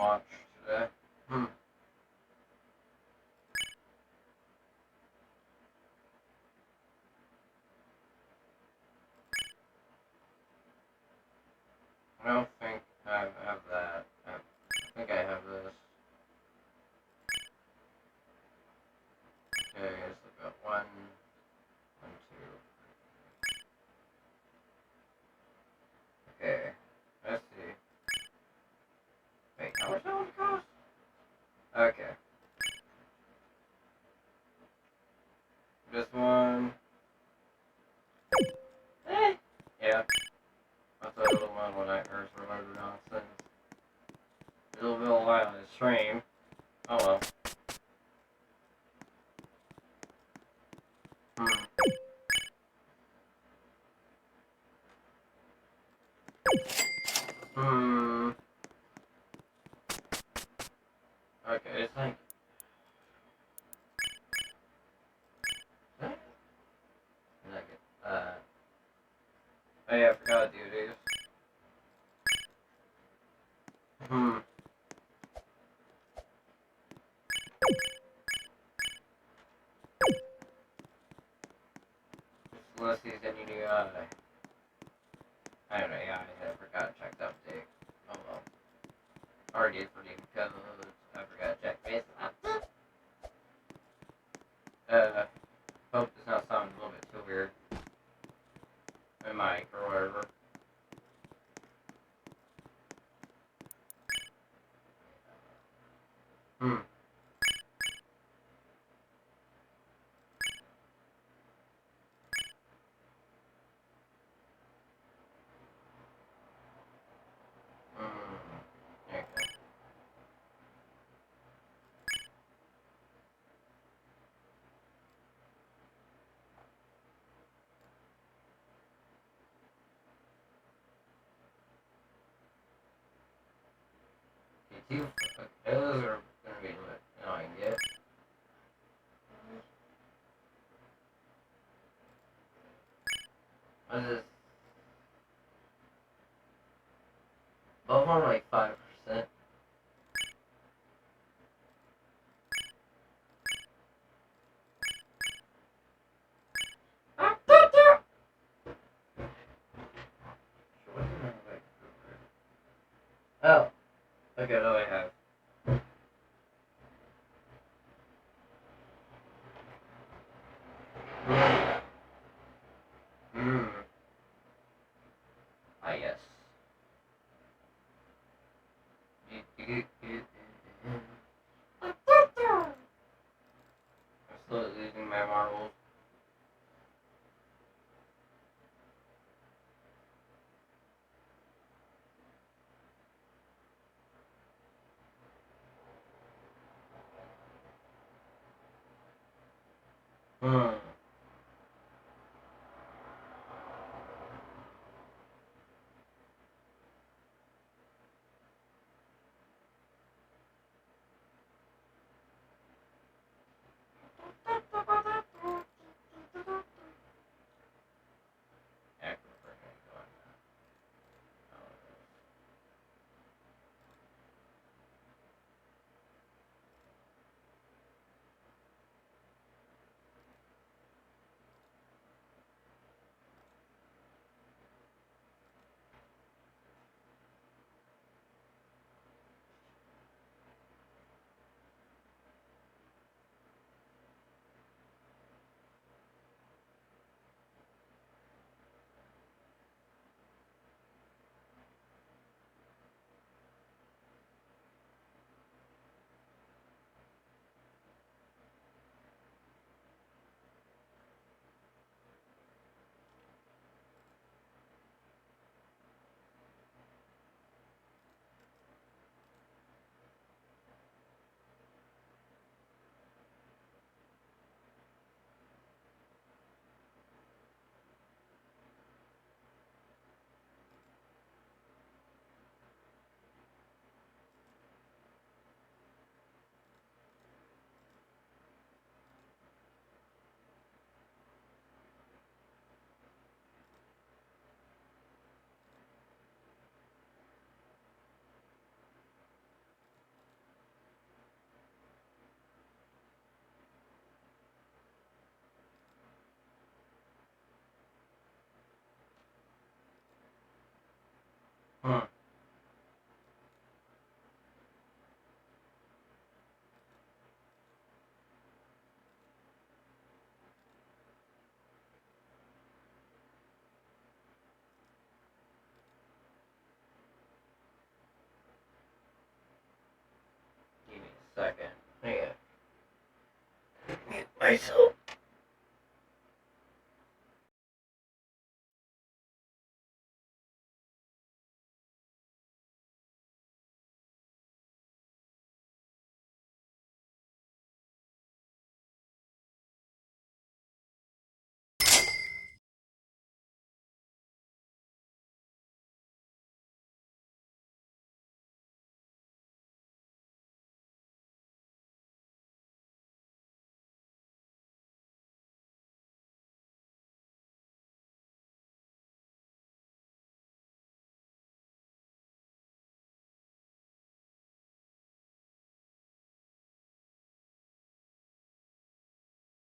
watch today. I don't think I have that. I think I have this. Okay, let's look up one, two. Okay, let's see. Wait, how much that one cost? Okay. This one. Yeah. That's a little one when I first remember nonsense. It'll be a while on the stream. Oh well. Hmm. Okay, it's like. Oh yeah, I forgot to do these. Ulysses and you do, I don't know, yeah, I forgot to check the update. Oh well. Already did for the codes, I forgot to check base. Hope this not sound a little bit too weird. My mic or whatever. Okay. Those are gonna be annoying, yeah. What is this? Both are like 5%. Oh. Okay, no, I have. Ah, yes. I'm slowly losing my marbles. myself.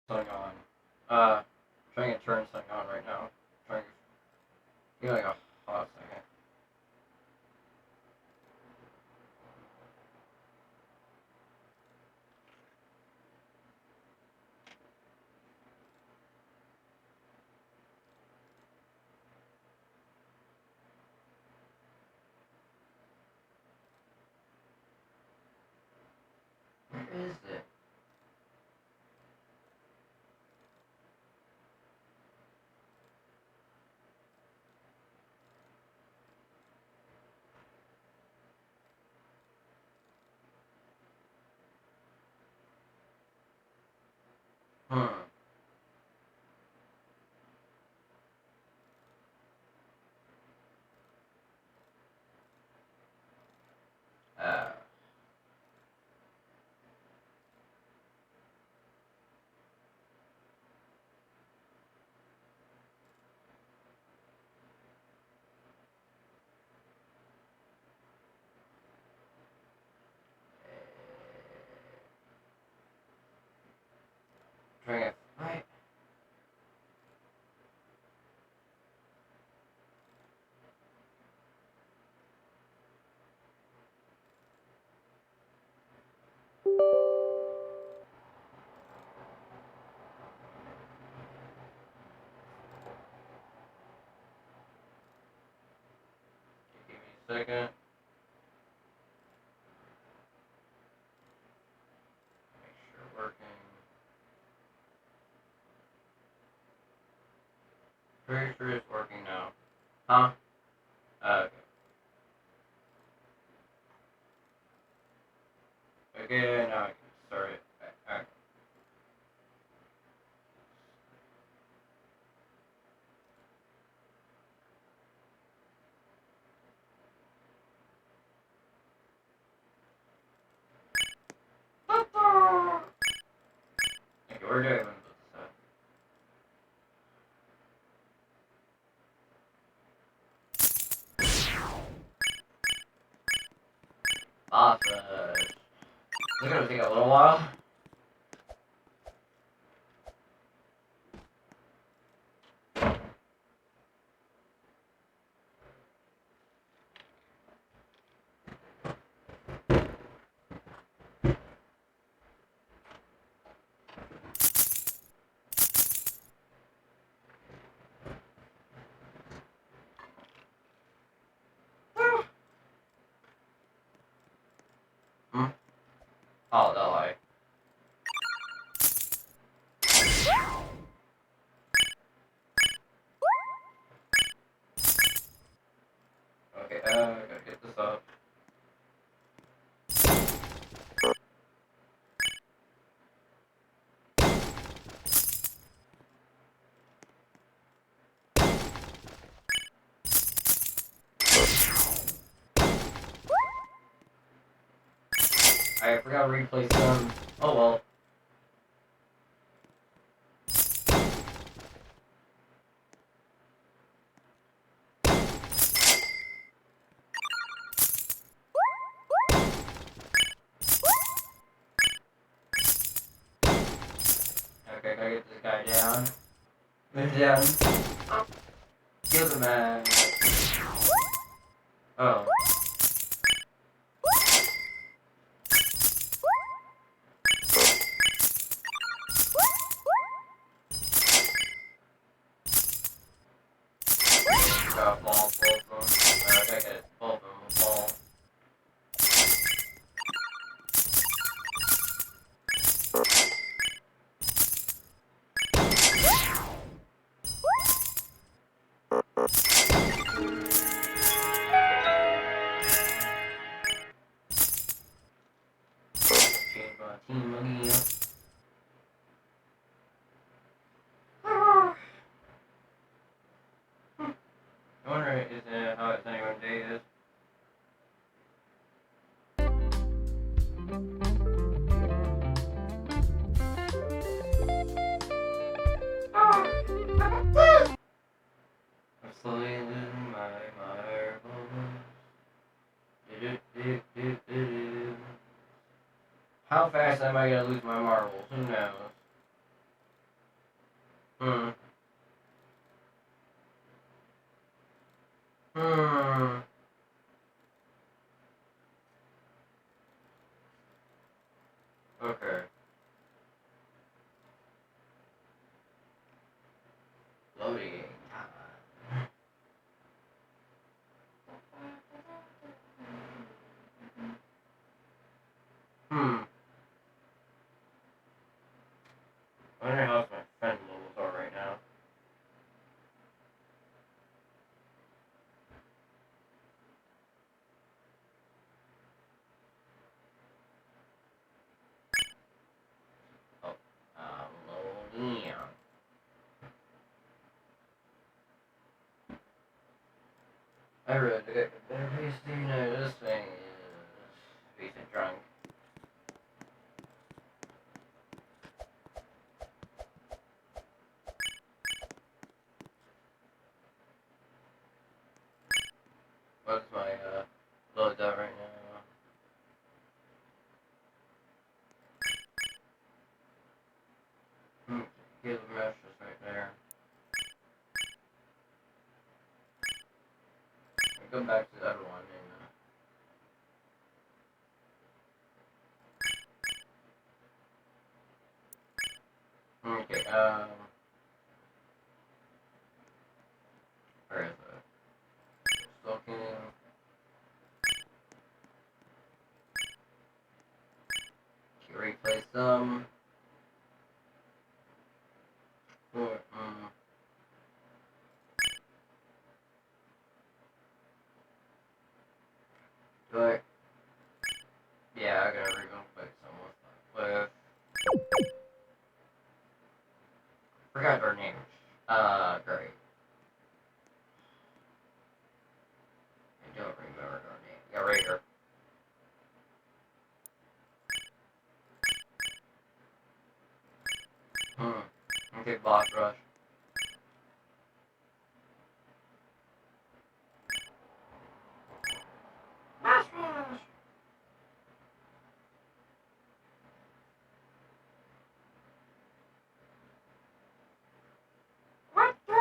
Something on. Trying to turn something on right now. Trying to give me like a hot second. Where is it? Hmm. Uh. Trying to. Right. Give me a second. Make sure working. Pretty sure it's working now. Huh? Okay. Okay, now I can start it. Alright. Okay, we're doing this. Awesome. It's gonna take a little while. Hmm? Oh, no, okay, gotta get this up. I forgot to replace them. Oh well. Okay, gotta get this guy down. Move down. Kill the man. Oh. Got a ball, both of them. I gotta get both of them a ball. team again. I wonder how it's anyone's day is. I'm slowly losing my marbles. How fast am I gonna lose my marbles? Who knows? Hmm. Okay. Loading time. I wonder how my friend levels are right now. Oh, loading. I really did it. This thing is decent drunk. What's my load that right now? Here's the mattress right there. I'll go back to the other one and okay, where is it? Looking. Can replace them. Or, do I? Yeah, I gotta replace them with. Forgot her name. Great. I don't remember her name. Yeah, right here. Okay, boss rush. Boss rush! What the?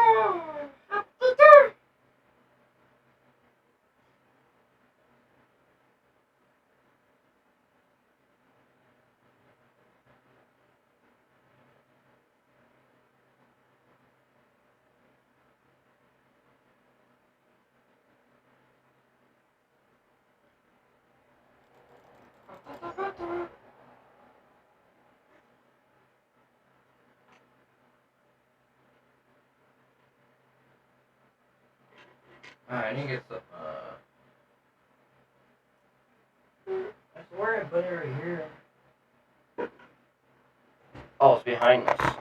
Alright, I need to get some, I swear I put it right here. Oh, it's behind us.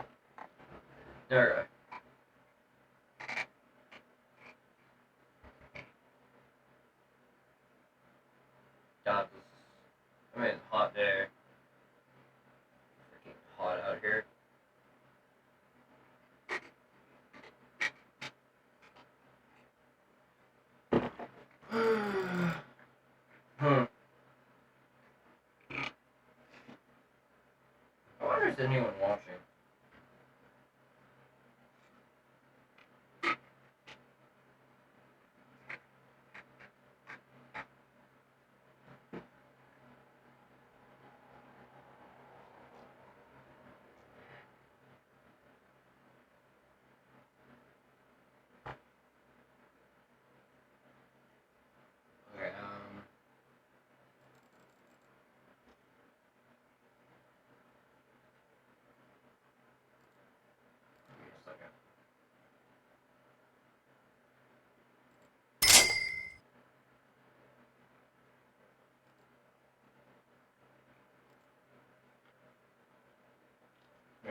There we go. God, it's hot day. Freaking hot out here. I wonder if there's anyone watching. Okay,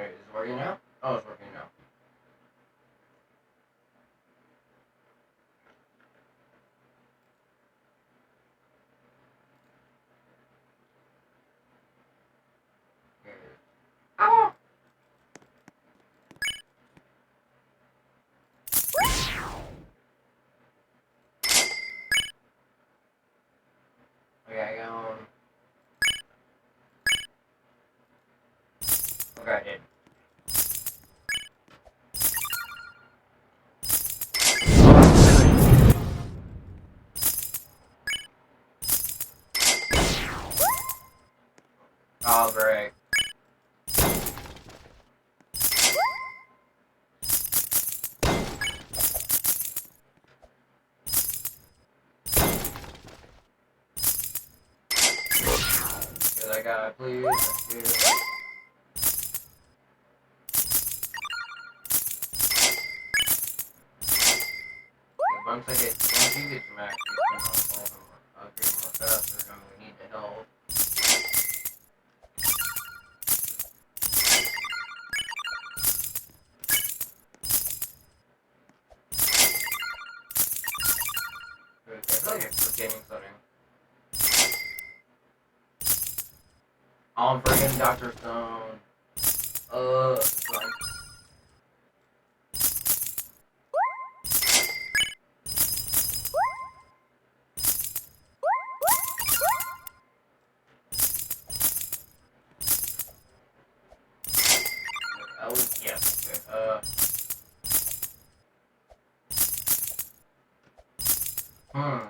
Wait, is it working now? Oh, it's working now. Ow! Okay, I got okay, I did. Oh, great. Get that guy, please. Thank you. Once you get your max, you can upgrade more faster, and we need the help. I feel like it's forgetting something. Oh, I'm forgetting Dr. Stone. Fine. Oh, yeah. Okay. Hmm.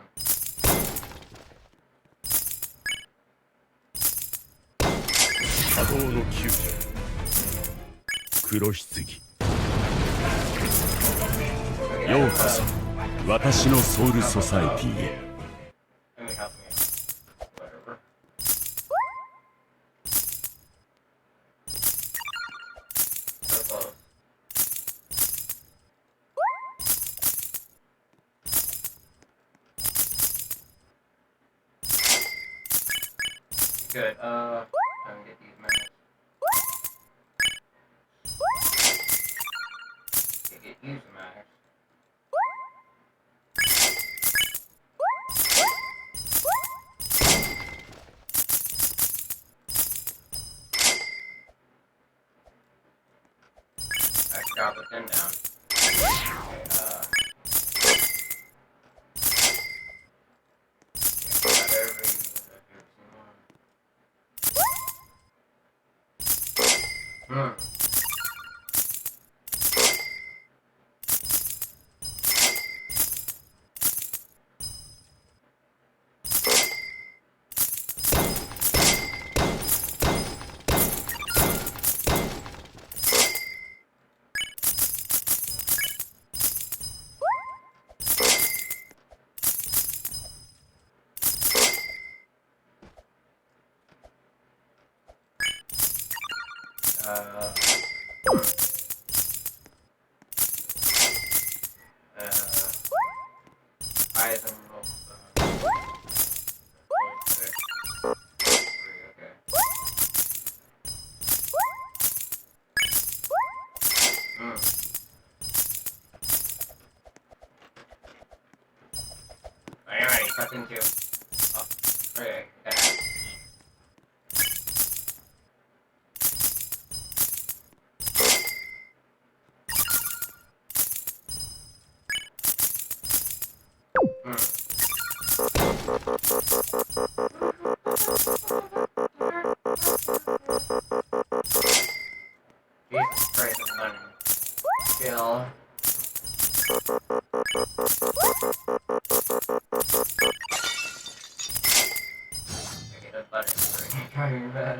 波動の急遽黒棺 Okay, ようこそ私のソウルソサエティへ Let me help me. Whatever. So close. Good. I'm gonna get these minutes. Get used max. I forgot the pin down. Okay, got every Hmm. Eyes and okay. Alright, cut into. Oh, okay. Jesus Christ, it's done. Kill. Okay, that's butter. Driving bad.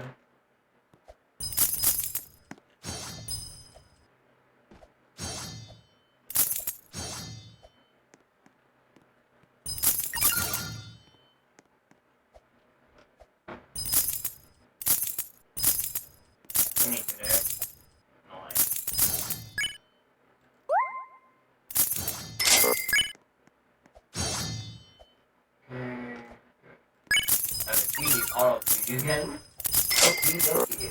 We need to do it. Please, all of you again. Okay, okay.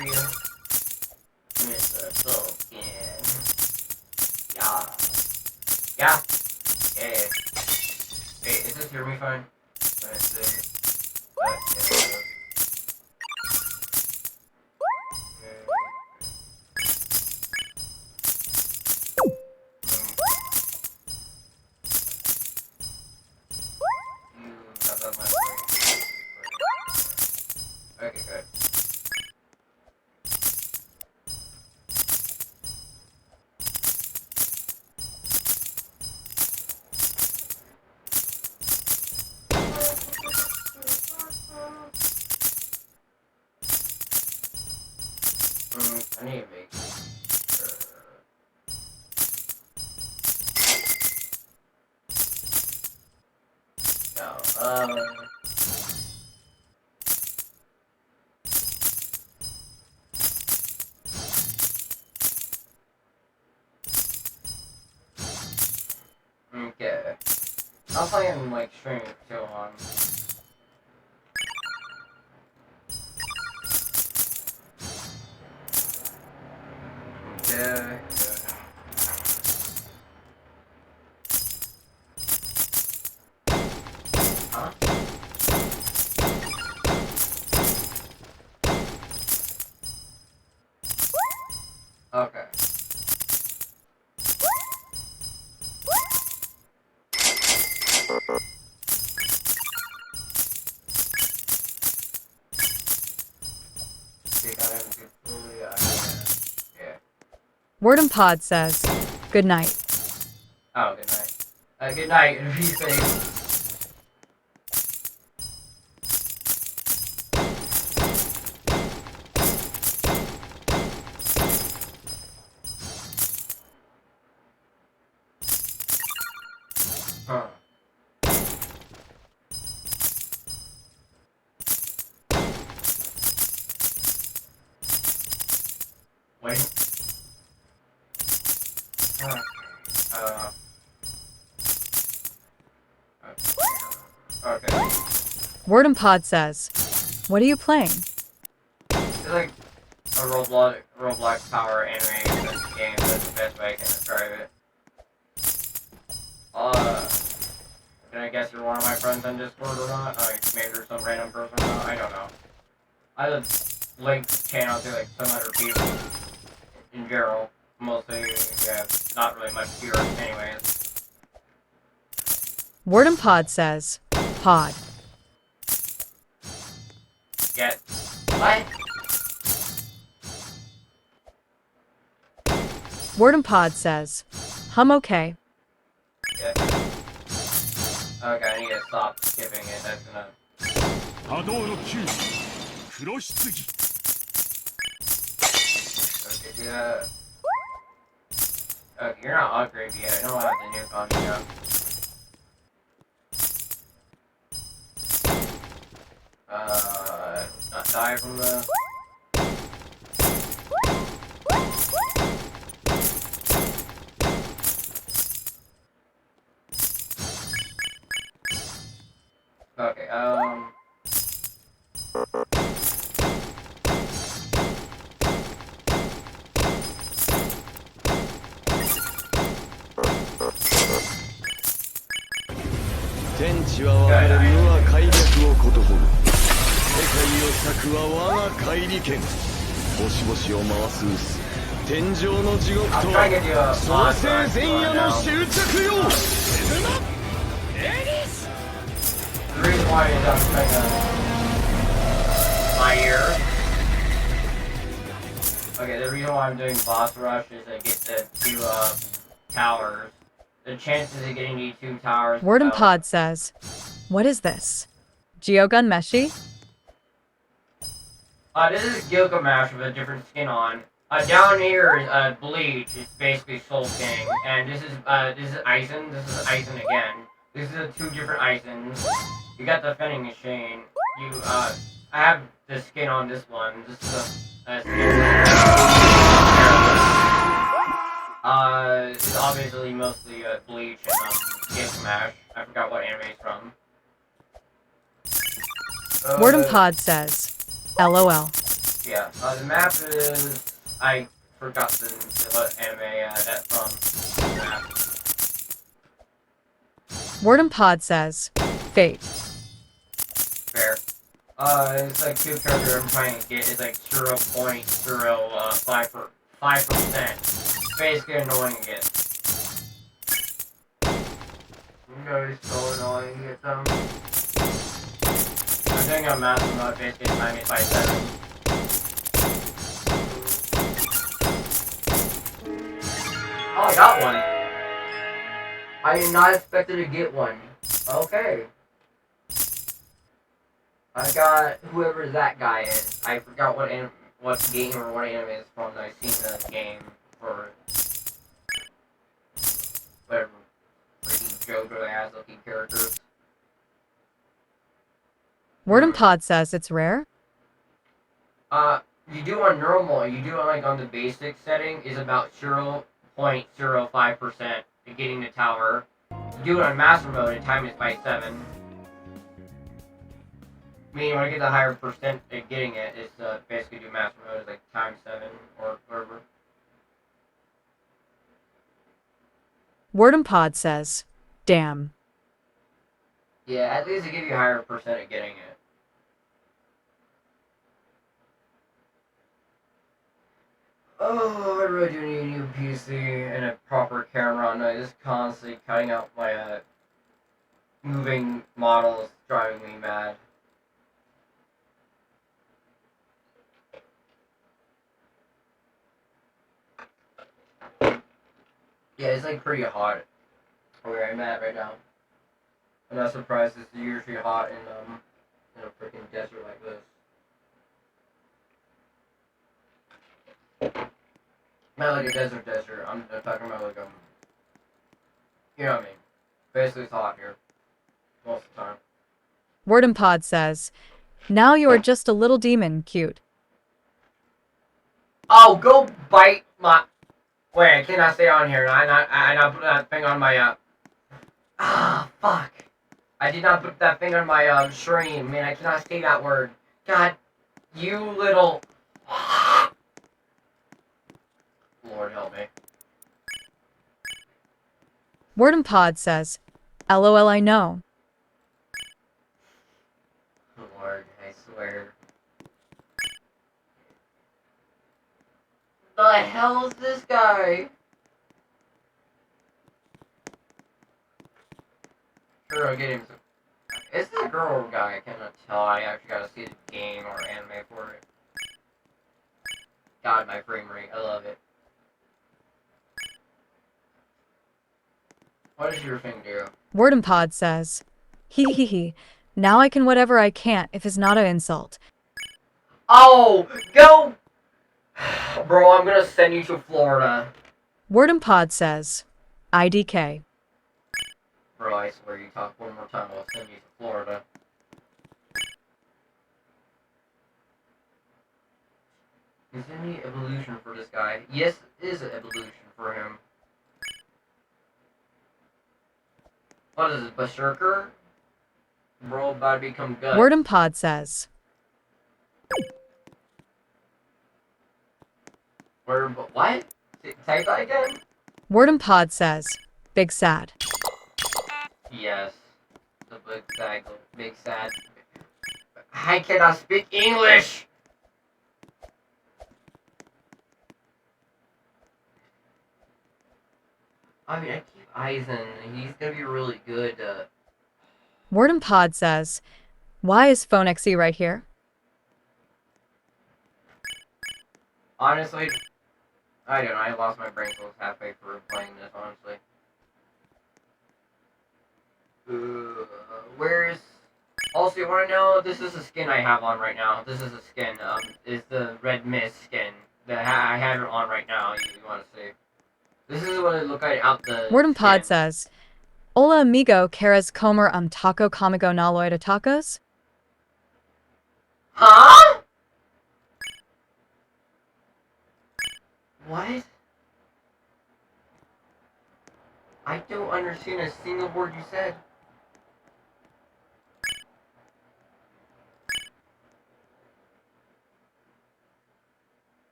for you, Mr. Sulkin. Yeah. Yeah. Yeah. Wait, is this your me phone? Let's see. Okay, good. I need to make sure. No, okay. I'll play in like stream for too long. Okay. Huh? Okay. Yeah. Wordham Pod says, good night. Oh, good night. Good night. Be safe. Huh. Wait. Okay. Wordham Pod says, what are you playing? It's like a Roblox power anime game. That's the best way I can describe it. Can I guess you're one of my friends on Discord or not? Maybe you're some random person or not? I don't know. I just link channel to like some other people in general. Mostly, yeah, not really much viewers anyways. Wordham Pod says, pod. Get what? Wordham Pod says, hum okay. Yeah. Okay, I need to stop skipping it. That's gonna. 波動の球黒棺 Okay, yeah. Okay, you're not upgraded yet. I don't have the new content yet. Not die from the. Okay,天地は分かれるは快楽をことほる世界を裂くは我が怪力剣星々を回す薄天上の地獄と I'm trying to get you a 創 mod 世 drive 前 going 夜 now. の執着よ The reason why is I'm trying to my ear. Okay, the reason why I'm doing boss rush is to get the two towers. The chances of getting these two towers. Wordham Pod says, what is this? Geogun Meshi? This is Gilgamesh with a different skin on. Down here is Bleach. It's basically Soul King, and this is Aizen. This is Aizen again. This is the two different Aizens. You got the Fenning Machine. I have the skin on this one. This is a skin. It's obviously mostly Bleach and Gilgamesh. I forgot what anime it's from. Wordham Pod says, LOL. Yeah. The map is... I forgot what anime that's from. The map. Word and Pod says, Fate. Fair. It's like two character I'm trying to get. It's like 0.05%. Basically annoying to get. It's so annoying to get them. I'm doing a master mode, basically time it by 7. Oh, I got one. I did not expect to get one. Okay. I got whoever that guy is. I forgot what game or what anime it's from. I've seen the game for whatever freaking JoJo ass looking characters. Word and Pod says it's rare. You do on normal. You do it like on the basic setting is about 0.05% to getting the tower. You do it on master mode and time is by 7. Meaning when I get the higher percent at getting it, it's basically do master mode is like times 7 or whatever. Word and Pod says, damn. Yeah, at least it gives you a higher percent at getting it. Oh, I really do need a new PC and a proper camera, and I just constantly cutting out my moving models, driving me mad. Yeah, it's like pretty hot where I'm at right now. I'm not surprised it's usually hot in a freaking desert like this. Not like a desert. I'm talking about like you know what I mean. Basically it's hot here. Most of the time. Word and Pod says, now you are just a little demon, cute. Oh, go bite my... Wait, I cannot stay on here. I not put that thing on my, fuck. I did not put that thing on my, stream. Man, I cannot say that word. God, you little... Lord help me. Word and Pod says, LOL, I know. Lord, I swear. The hell is this guy? Sure, I'll get him some... Is this a girl or guy? I cannot tell. I actually gotta see the game or anime for it. God, my frame rate. I love it. What does your thing do? Word and Pod says, hee hee hee. Now I can whatever I can't if it's not an insult. Oh, go! Bro, I'm gonna send you to Florida. Word and Pod says, IDK. Bro, I swear you talk one more time, I'll send you to Florida. Is there any evolution for this guy? Yes, it is an evolution for him. What is it, Berserker? Bro, about to become gut. Word and Pod says, What? Type that again? Word and Pod says, big sad. Yes. The big sad. I cannot speak English! I mean, I keep Eisen. He's gonna be really good. Word and Pod says, why is Phone XE right here? Honestly, I don't know. I lost my brain cells halfway through playing this, honestly. Where's... Also, you wanna know? This is a skin I have on right now. This is a skin, is the Red Mist skin that I have it on right now, you wanna see. This is what it look like out the Word and Pod skin. says, hola amigo, quieres comer taco comigo naloy de tacos? Huh? What? I don't understand a single word you said.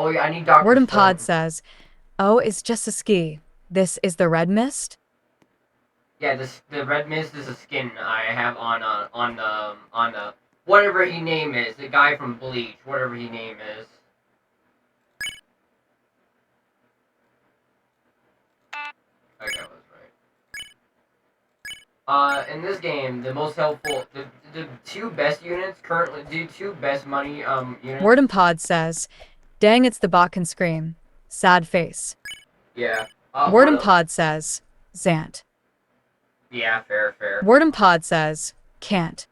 Oh yeah, I need Dr. Word and Stone. Pod says, "Oh, it's just a ski. This is the red mist." Yeah, the red mist is a skin I have on the whatever his name is, the guy from Bleach, whatever his name is. Okay, I was right. In this game, the most helpful, the two best units currently, the two best money units. Word and Pod says, "Dang, it's the bot can scream. Sad face." Yeah. Word One and of, Pod says, "Zant." yeah, fair. Word and Pod says, "Can't."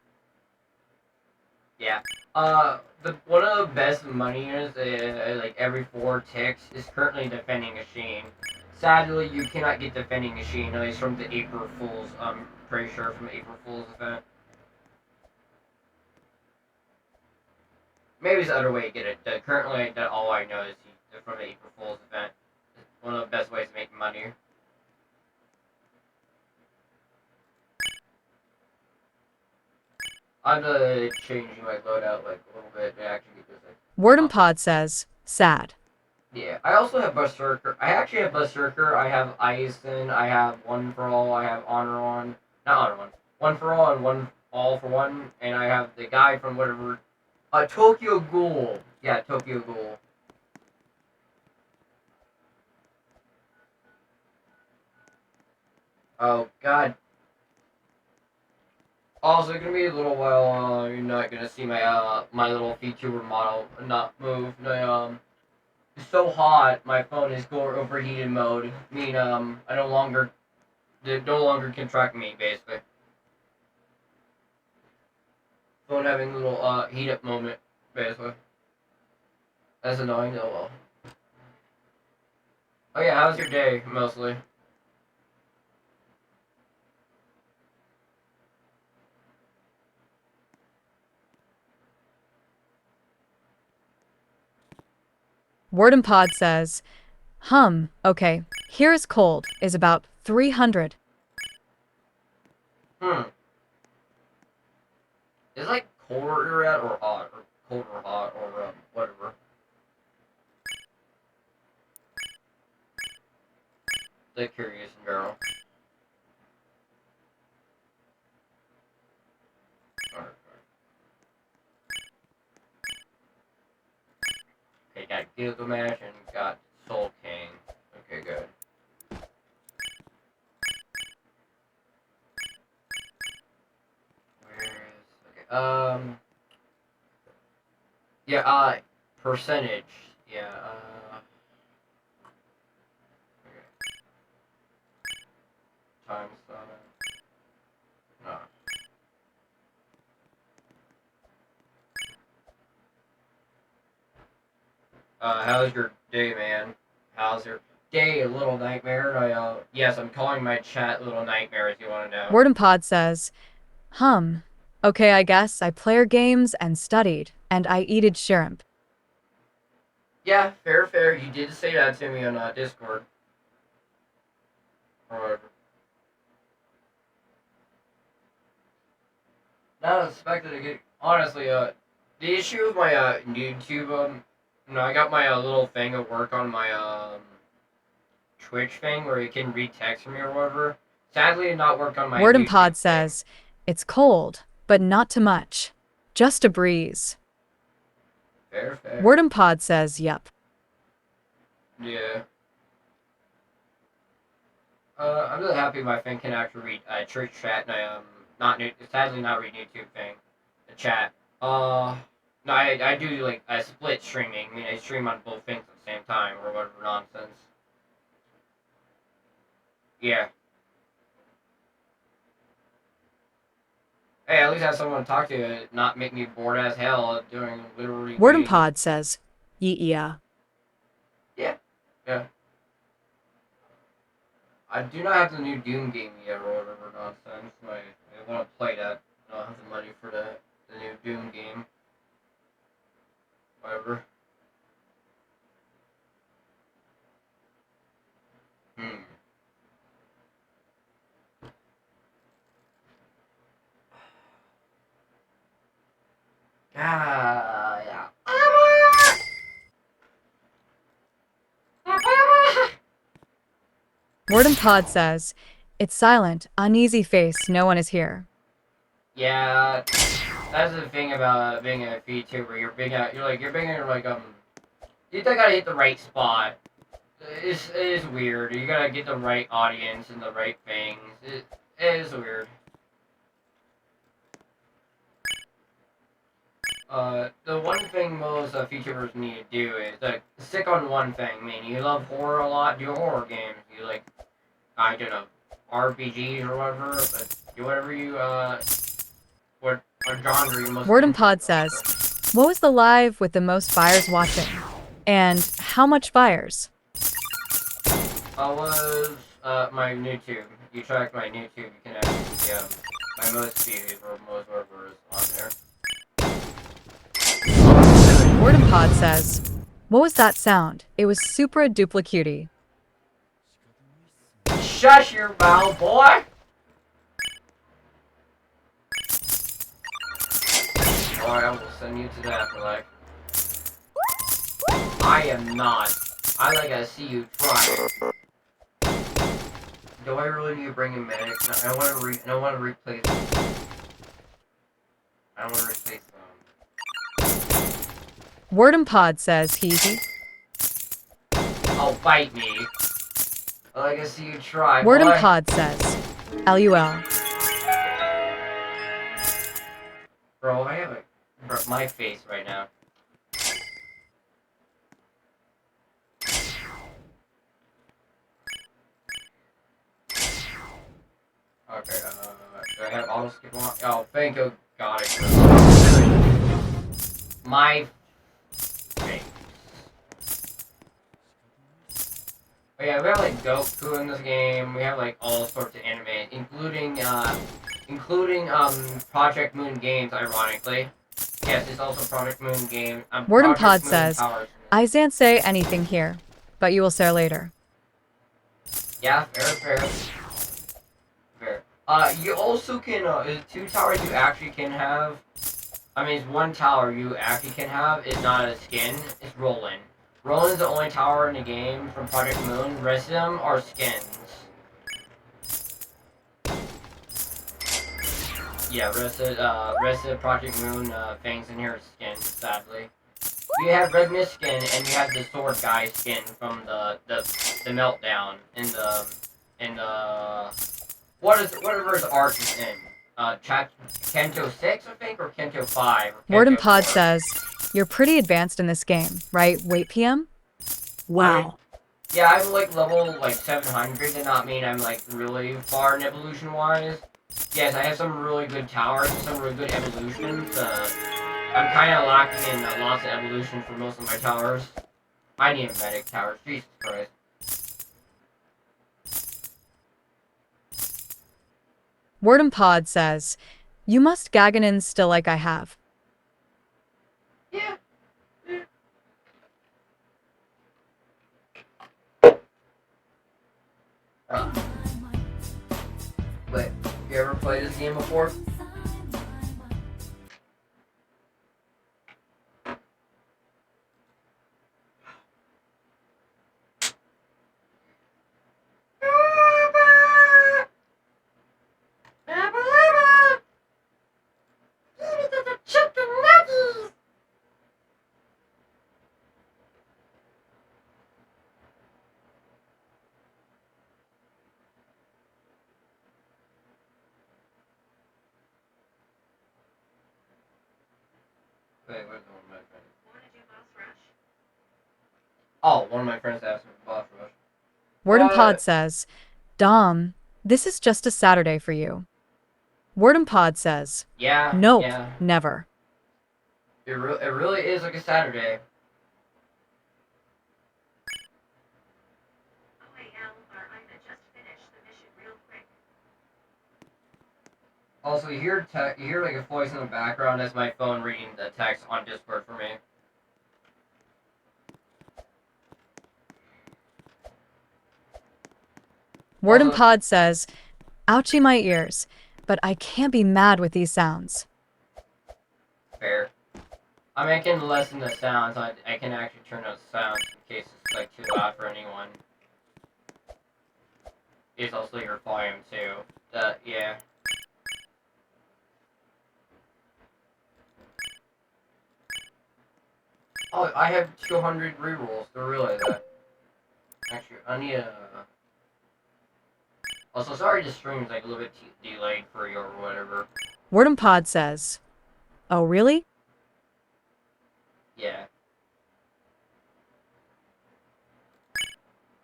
Yeah. The one of the best money units, like every 4 ticks, is currently Defending Machine. Sadly, you cannot get Defending Machine. No, it's from the April Fool's. I'm pretty sure from the April Fool's event. Maybe it's the other way to get it. Currently, that all I know is from the April Fool's event. It's one of the best ways to make money. I'm changing my loadout like a little bit to actually get this. Word and Pod says, "Sad." Yeah, I also have Berserker. I actually have Berserker. I have Aizen. I have One for All. I have Honor One. Not Honor One. One for All and One All for One. And I have the guy from whatever. Tokyo Ghoul. Yeah, Tokyo Ghoul. Oh God. Also, it's gonna be a little while. You're not gonna see my my little VTuber model not move. It's so hot. My phone is going overheated mode. Meaning I no longer they no longer can track me basically. Phone having a little heat up moment basically. That's annoying. Oh well. Oh yeah, how was your day mostly? Word and Pod says, okay, here is cold is about 300. Is like colder you're at or hot or cold or hot or whatever. The curious girl. Okay, got Gilgamesh and got Soul King. Okay, good. Where is okay? Yeah, percentage. Yeah, okay. Times no. How's your day, man? How's your day, Little Nightmare? Yes, I'm calling my chat Little Nightmare if you want to know. Word and Pod says, okay, I guess I player games and studied, and I eated shrimp. Yeah, fair. You did say that to me on Discord. Or whatever. Not expected to get. Honestly, the issue with my YouTube, I got my little thing at work on my Twitch thing where you can read text from me or whatever. Sadly, it did not work on my. Word and YouTube Pod thing. says, it's cold, but not too much. Just a breeze. Fair. Word and Pod says, yep. Yeah. I'm really happy my thing can actually read church chat and I sadly not read YouTube thing, the chat. No, I do like a split streaming. I mean, I stream on both things at the same time or whatever nonsense. Yeah. Hey, at least I have someone to talk to, not make me bored as hell doing literally. Word and Pod says, yeah. Yeah. I do not have the new Doom game yet or whatever nonsense. I want to play that. I don't have the money for the new Doom game. Whatever. Yeah. Warden Pod says, it's silent, uneasy face, no one is here. Yeah, that's the thing about being a VTuber. You're big at, you're big at, you gotta hit the right spot. It is weird. You gotta get the right audience and the right things. It is weird. The one thing most VTubers need to do is stick on one thing. I mean, you love horror a lot, do horror games. You like, I don't know, RPGs or whatever, but do whatever you, what genre you most. Warden Pod says, what was the live with the most buyers watching? And how much buyers? Was, my YouTube. You track my YouTube, you can actually see, my most views or most whatever is on there. Warden Pod says, what was that sound? It was super dupla cutie. Shush your mouth, boy! Or I will send you to the afterlife. I am not. I gotta see you try. Do I really need to bring in medics? I want to replace them. I don't want to replace them. Warden Pod says, heezy. Oh, bite me. I gotta see you try. Warden boy. Pod says, LUL. Bro, I have my face right now. Okay, do I have auto skip on? Oh, thank you, God. My face. But yeah, we have like Goku in this game. We have like all sorts of anime, including Project Moon Games, ironically. Yes, it's also Project Moon game. Warden Project Pod Moon says, Towers. I can't say anything here, but you will say later. Yeah, fair. You also can, is 2 towers you actually can have. I mean, it's 1 tower you actually can have. It's not a skin, it's Roland. Roland's the only tower in the game from Project Moon. The rest of them are skins. Yeah, rest of Project Moon things in here are skins, sadly. You have Red Mist skin, and you have the Sword Guy skin from the Meltdown in the whatever his arc is in. Kento 6, I think, or Kento 5. Or Warden Kento Pod 4. says, you're pretty advanced in this game, right? Wait, PM? Wow. Yeah, I'm like level 700. Did not mean I'm like really far in evolution wise. Yes, I have some really good towers and some really good evolutions. I'm kind of lacking in lots of evolution for most of my towers. I need a medic tower. Jesus Christ. Warden Pod says, you must Gaganin still like I have. Yeah. Wait, you ever played this game before? Wait, where's one of my friends? Oh, one of my friends asked me for boss rush. Warden What? Pod says, Dom, this is just a Saturday for you. Warden Pod says, Yeah. nope, Yeah. never. It really is like a Saturday. Oh, hey, Alvar, I'm just finished the mission real quick. Also, you hear like a voice in the background. That's my phone reading the text on Discord for me. Warden Also- Pod says, ouchie my ears, but I can't be mad with these sounds. Fair. I mean, I can lessen the sounds. I can actually turn those sounds in case it's like too loud for anyone. is also your volume too. Yeah. Oh, I have 200 rerolls. To realize that. Actually, I need a. Also, sorry the stream's like a little bit delayed for you or whatever. Wordham Pod says, "Oh, really?" Yeah.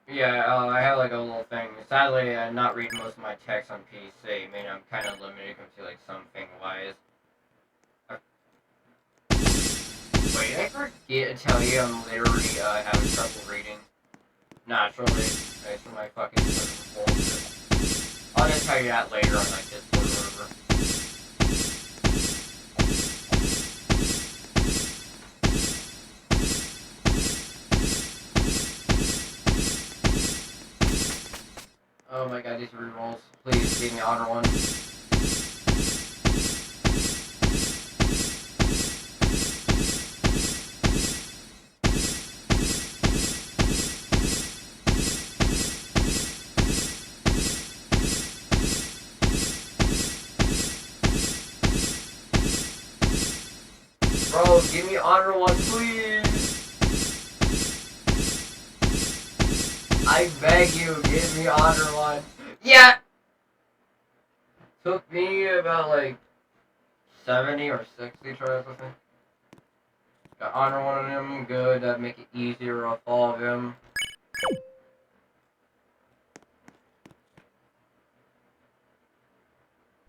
Yeah, I have like a little thing. Sadly, I'm not reading most of my text on PC. I mean, I'm kind of limited compared to like something wise. Wait, I forget to tell you I'm literally having trouble reading. Naturally, thanks for my fucking bullshit. I'll just tell you that later on like Discord or whatever. Oh my god, these rerolls. Please give me honor one. Bro, give me honor one, please. I beg you, give me honor one. Yeah. Took me about like 70 or 60 tries, I think. Got honor one of them, good. That make it easier off all of them.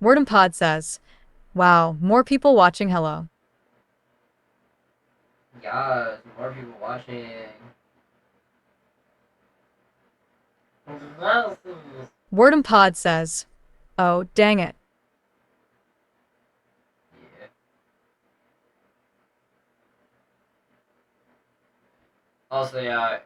Wordham Pod says, "Wow, more people watching. Hello." Yes, more people watching. Wordham Pod says, "Oh, dang it." Yeah. Also, yeah.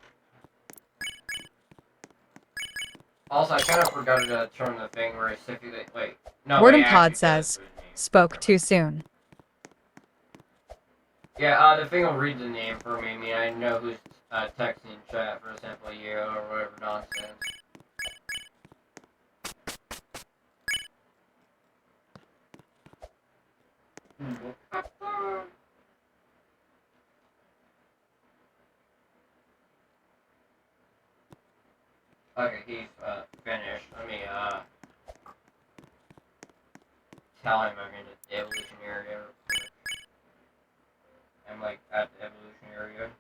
Also, I kind of forgot to turn the thing where I stipulate. Wait, no. Wordham Wait, Pod actually, says, it does read "Spoke too soon." Yeah, the thing will read the name for me. I mean, I know who's texting in chat, for example, you or whatever nonsense. Okay, he's finished. Let me tell him I'm in the evolution area. I'm like at the evolution area.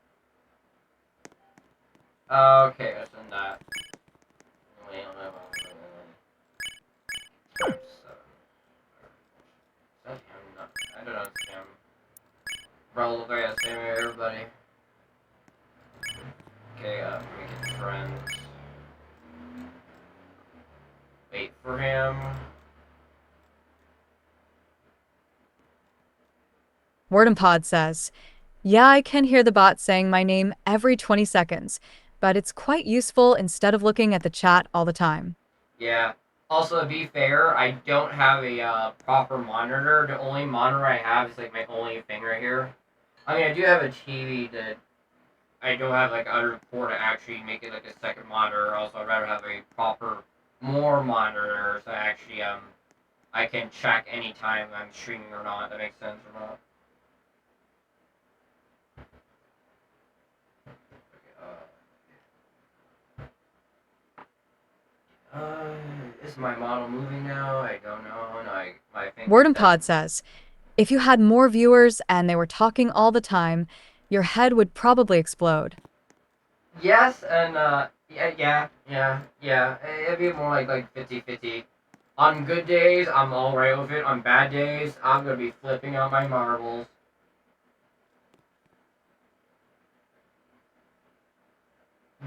Okay, let's send that. Wait, times 7. Is that him? No, I don't know if it's him. Bro, look like the same as everybody. Okay, make it friends. Wait for him. Wordham Pod says, "Yeah, I can hear the bot saying my name every 20 seconds, but it's quite useful instead of looking at the chat all the time." Yeah. Also, to be fair, I don't have a proper monitor. The only monitor I have is like my only thing right here. I mean, I do have a TV that I don't have like other port to actually make it like a second monitor. Also, I'd rather have a proper more monitor so actually I can check anytime I'm streaming or not. That makes sense or not. Is my model moving now? I don't know. And my thing. Wordham Pod says, "If you had more viewers and they were talking all the time, your head would probably explode." Yes, and yeah. It'd be more like 50-50. On good days, I'm alright with it. On bad days, I'm gonna be flipping out my marbles.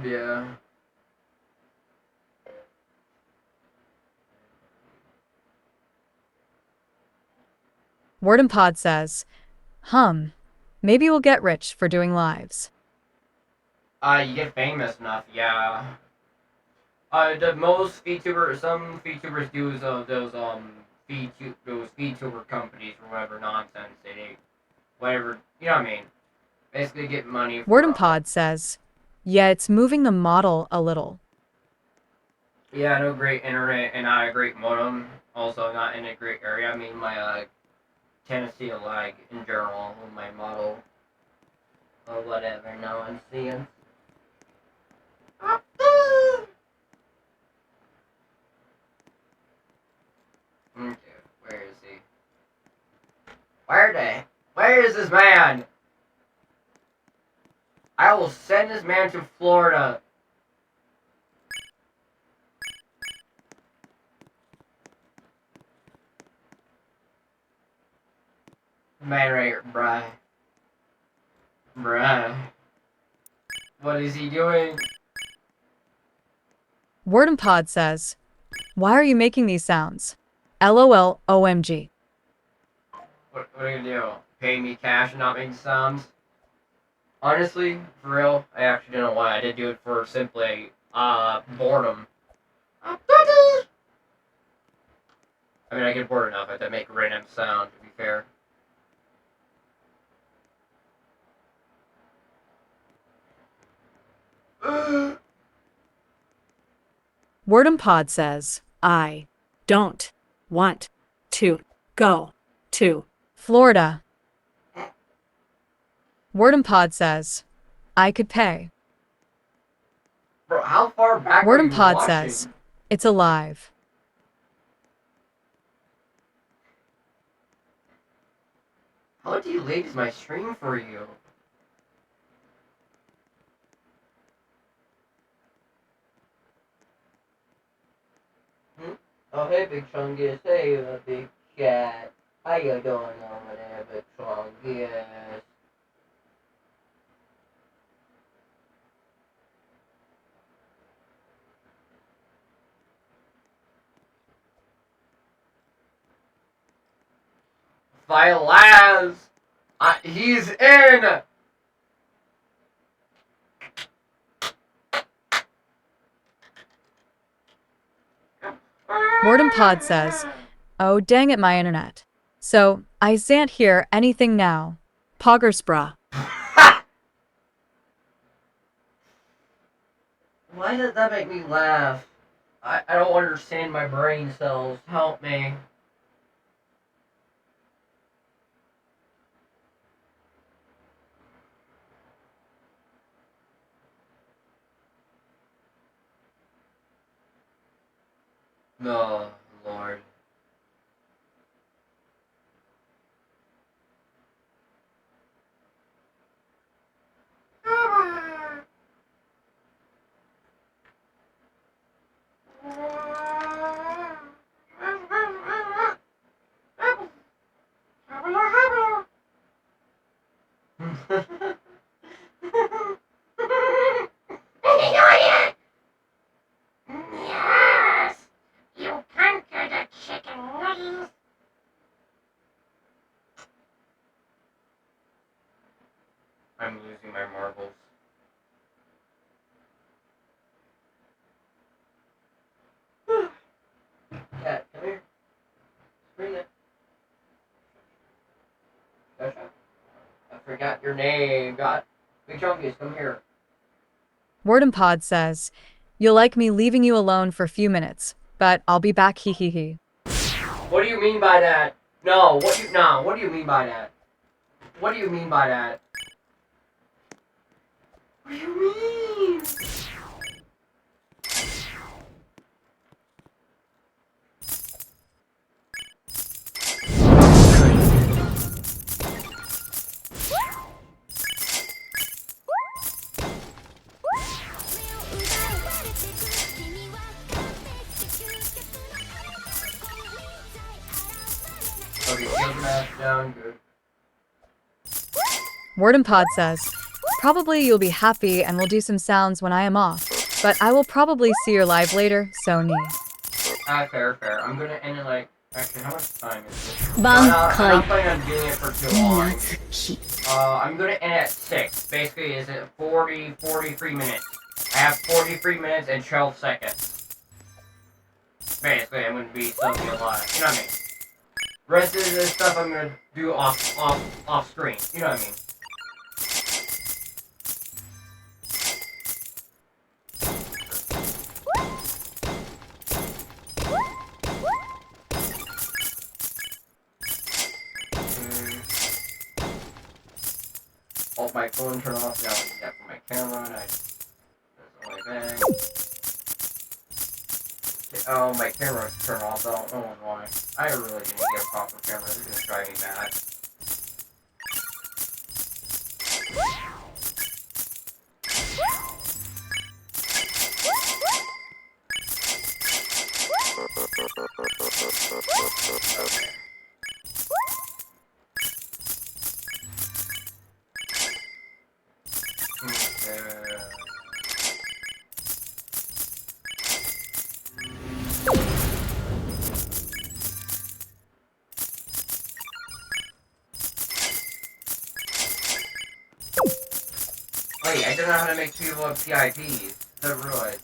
Yeah. Wordham Pod says, "Maybe we'll get rich for doing lives." You get famous enough, yeah. The most some VTubers do is those VTuber companies or whatever nonsense they whatever, you know what I mean. Basically get money for, Wordham Pod says, "Yeah, it's moving the model a little." Yeah, no great internet and not a great modem. Also, not in a great area. I mean, my Tennessee lag in general with my model or whatever. No one's seeing. Okay, where is he? Where is this man? I will send this man to Florida. Man right here, bruh. Bruh. What is he doing? Word and Pod says, why are you making these sounds? LOL OMG. What are you gonna do? Pay me cash and not make sounds? Honestly, for real, I actually don't know why. I did do it for simply, boredom. I mean, I get bored enough to make a random sound, to be fair. Word and Pod says, I don't want to go to Florida. Word and Pod says, I could pay. Bro, how far back Word are and you Pod watching? says, it's alive. How delayed is my stream for you? Oh, hey, Big Chungus. Hey, Big Cat. How you doing over there, Big Chungus? Vilaz! He's in! Word and Pod says, oh dang it, my internet. So, I can't hear anything now. Poggersbra. Why did that make me laugh? I don't understand my brain cells. Help me. No, Lord. Yes! You conquered the chicken wings! I'm losing my marbles. Cat, come here. Bring it. Gotcha. I forgot your name. God. Big Chungus, come here. Word and Pod says, you'll like me leaving you alone for a few minutes, but I'll be back hee hee hee. What do you mean by that? No, what do you mean by that? What do you mean by that? What do you mean? Okay, shield mask down, good. Word and Pod says, probably you'll be happy and we'll do some sounds when I am off, but I will probably see your live later, so nee. Fair. I'm gonna end it like. Actually, how much time is this? I'm Bankai. not planning on doing it for too long. き I'm gonna end at 6. Basically, is it 43 minutes? I have 43 minutes and 12 seconds. Basically, I'm gonna be something a lot. You know what I mean? Rest of this stuff I'm gonna do off screen. You know what I mean? Oh, my phone turned off. Now I need that for my camera. And that's on my bag. Oh, my camera turned off. I don't know why. I really didn't get a proper camera. This is gonna drive me mad. Okay. Wait, I don't know how to make people have PIPs. The ruin.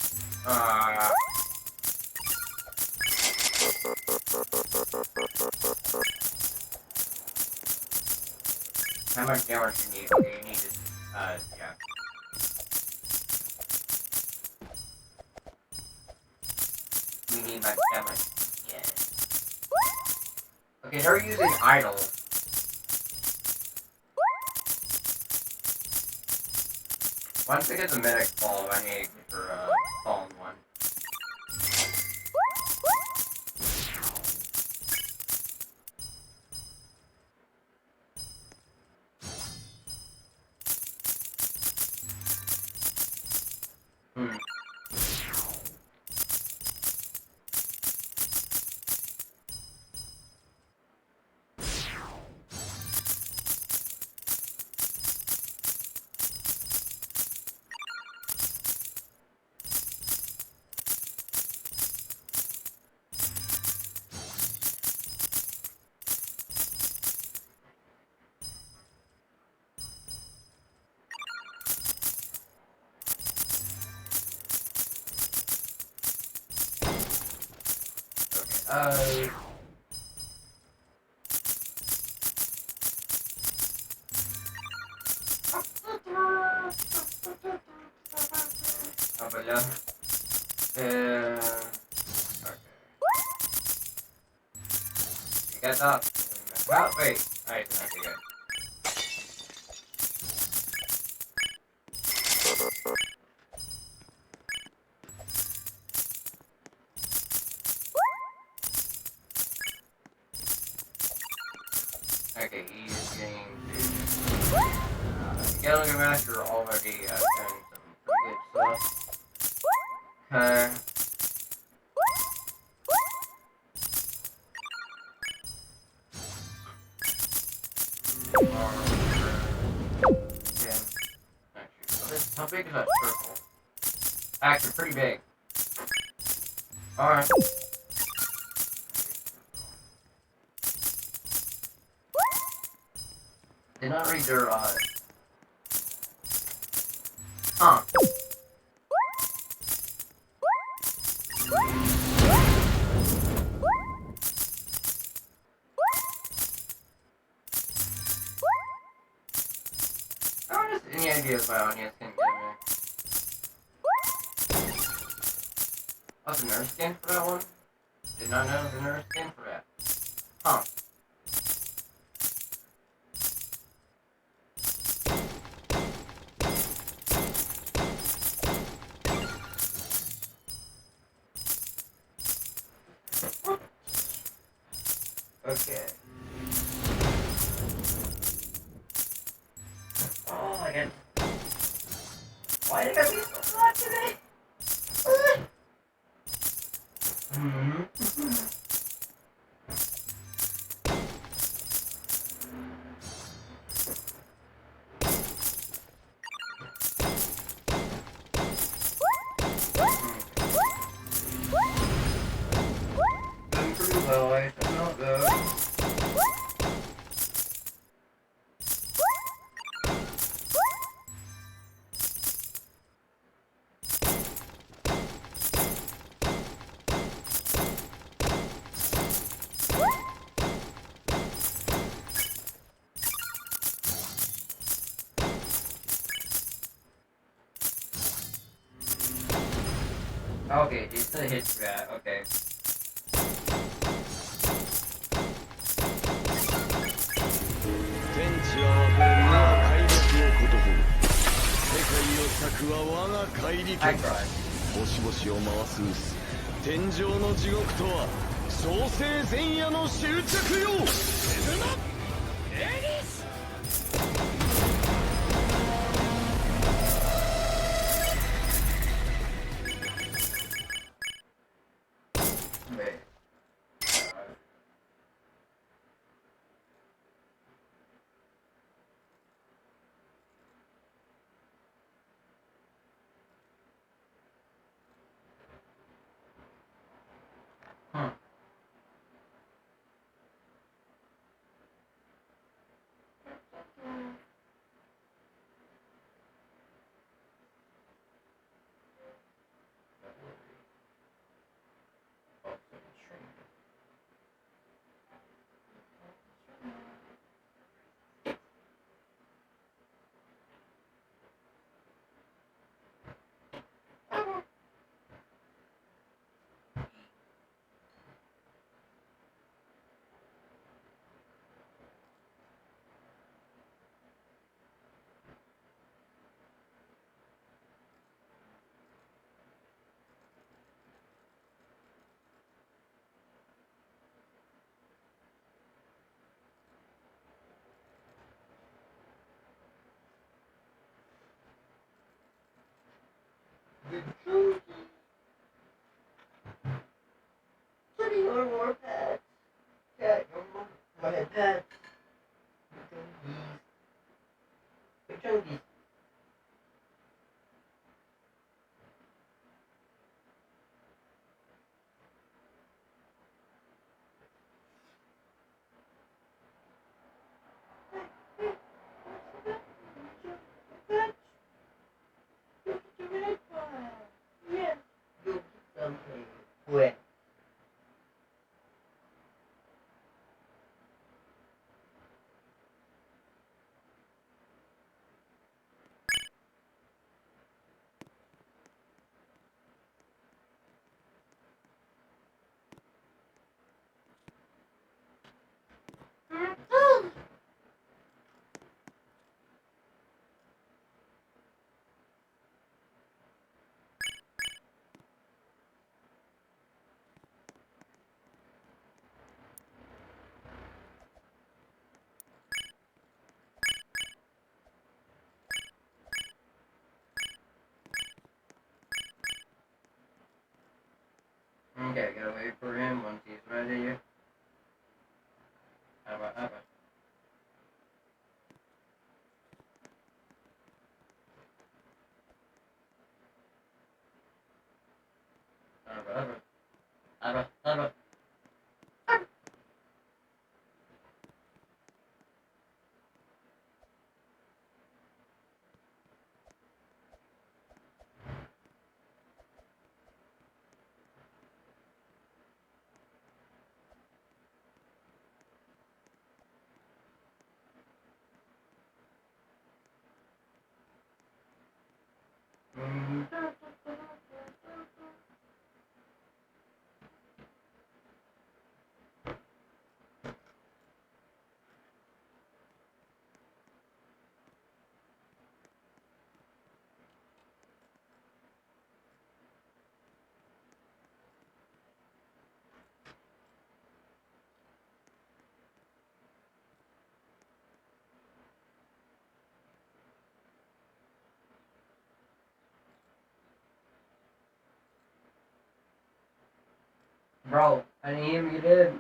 How much damage do you need? Okay, you need to, yeah. We need that much. Yeah. Okay, they're using idle. Once I get the medic ball, I need to get her, fallen one. But yeah. Okay. You got that? Oh, wait. Alright, okay, good. Okay, he's getting to Gallagher Master already done some pretty good stuff. Okay. How big is that circle? Actually, pretty big. Alright. Did not read their, Huh. Any ideas my audience can give me? What's the nurse skin for that one? Did not know the nurse skin for that. Huh. Okay. Oh my god. Why did I be so hot today? Doing pretty well, I don't know though. Okay, these are the hits for that, okay. 天地は溢れるのは快楽をこと怪力 I 剣 tried. 星々を回す天上の地獄とは創世前夜の終着よ。Wait. Hmm. Plenty more pets. Yeah, my pets. Big chunkies. Yeah. You'll get something quick. Okay, gotta wait for him once he's ready. Abba. Abba. Bro, I didn't hear you did.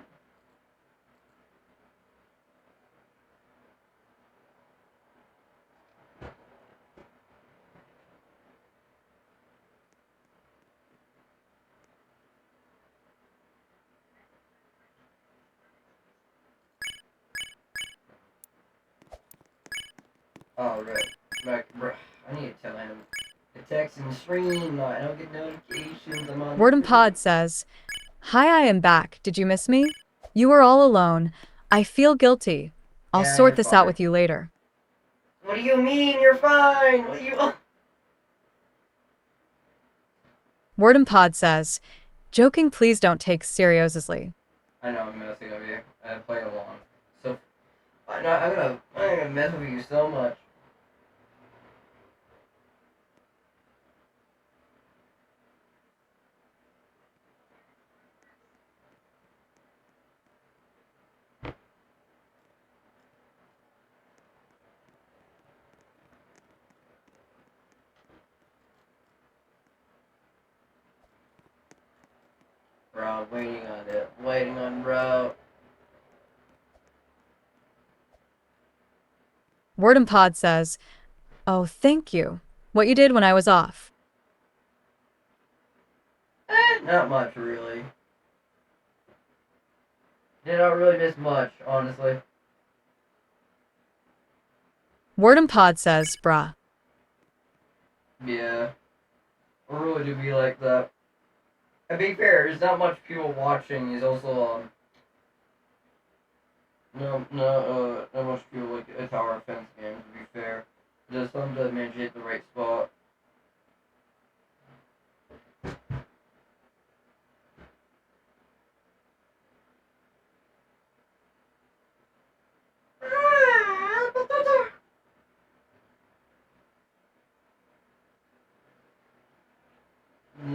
Oh, right, bro. I need to tell him. The text and stream, I don't get notifications. I'm on. Wordum Pod says, Hi, I am back. Did you miss me? You were all alone. I feel guilty. I'll Yeah, sort you're this out fine. with you later. What do you mean? You're fine. What do you? Wordum Pod says, Joking, please don't take seriously. I know I'm messing with you. I play along. So, I'm gonna mess with you so much. bro. Waiting on it. Waiting on bro. Wordham Pod says, "Oh, thank you. What you did when I was off." Not much, really. Did not really miss much, honestly. Wordham Pod says, "Bruh." Yeah. Or really do be like that. To be fair, there's not much people watching. There's also, not much people like a tower defense game, to be fair. Just some that manage to hit the right spot.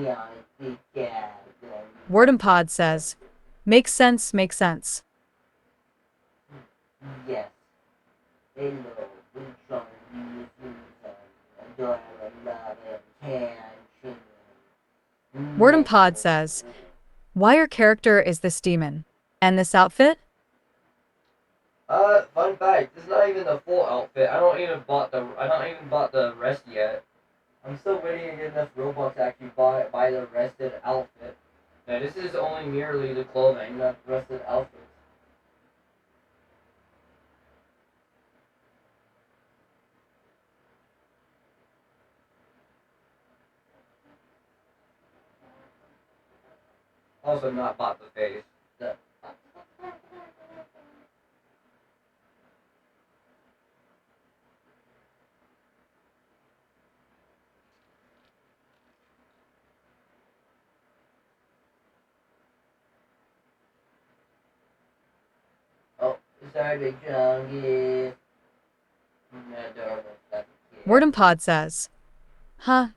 Yeah, I think, Wordham Pod says, "Makes sense, makes sense." yes. Hello, we try to use and do have a lot of attention. Wordham Pod says, "Why your character is this demon? And this outfit?" Fun fact, this is not even the full outfit. I don't even bought the rest yet. I'm still waiting to get enough Robux to actually buy the rested outfit. Yeah, this is only merely the clothing, not the rested outfits. Also not bought the face. Oh, sorry, big chunky. Wordham Pod says, "Huh,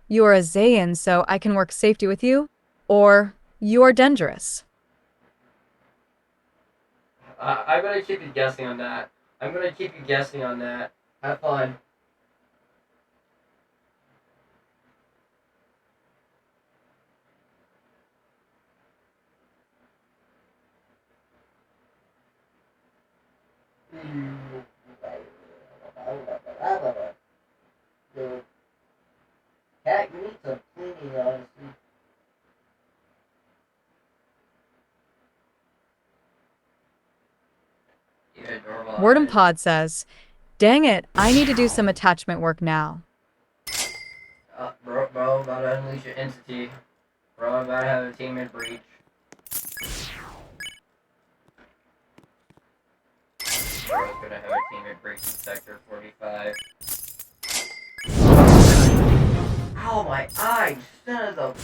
you are a Zayan, so I can work safety with you? Or, you are dangerous?" I'm gonna keep you guessing on that. Have fun. Cat, you need some cleaning, honestly. Yeah, adorable. Wordham Pod says, "Dang it, I need to do some attachment work now." Bro, about to unleash your entity. Bro, I'm about to have a teammate breach. Bro's gonna have a teammate breach in Sector 45. Ow, my eyes! Son of the...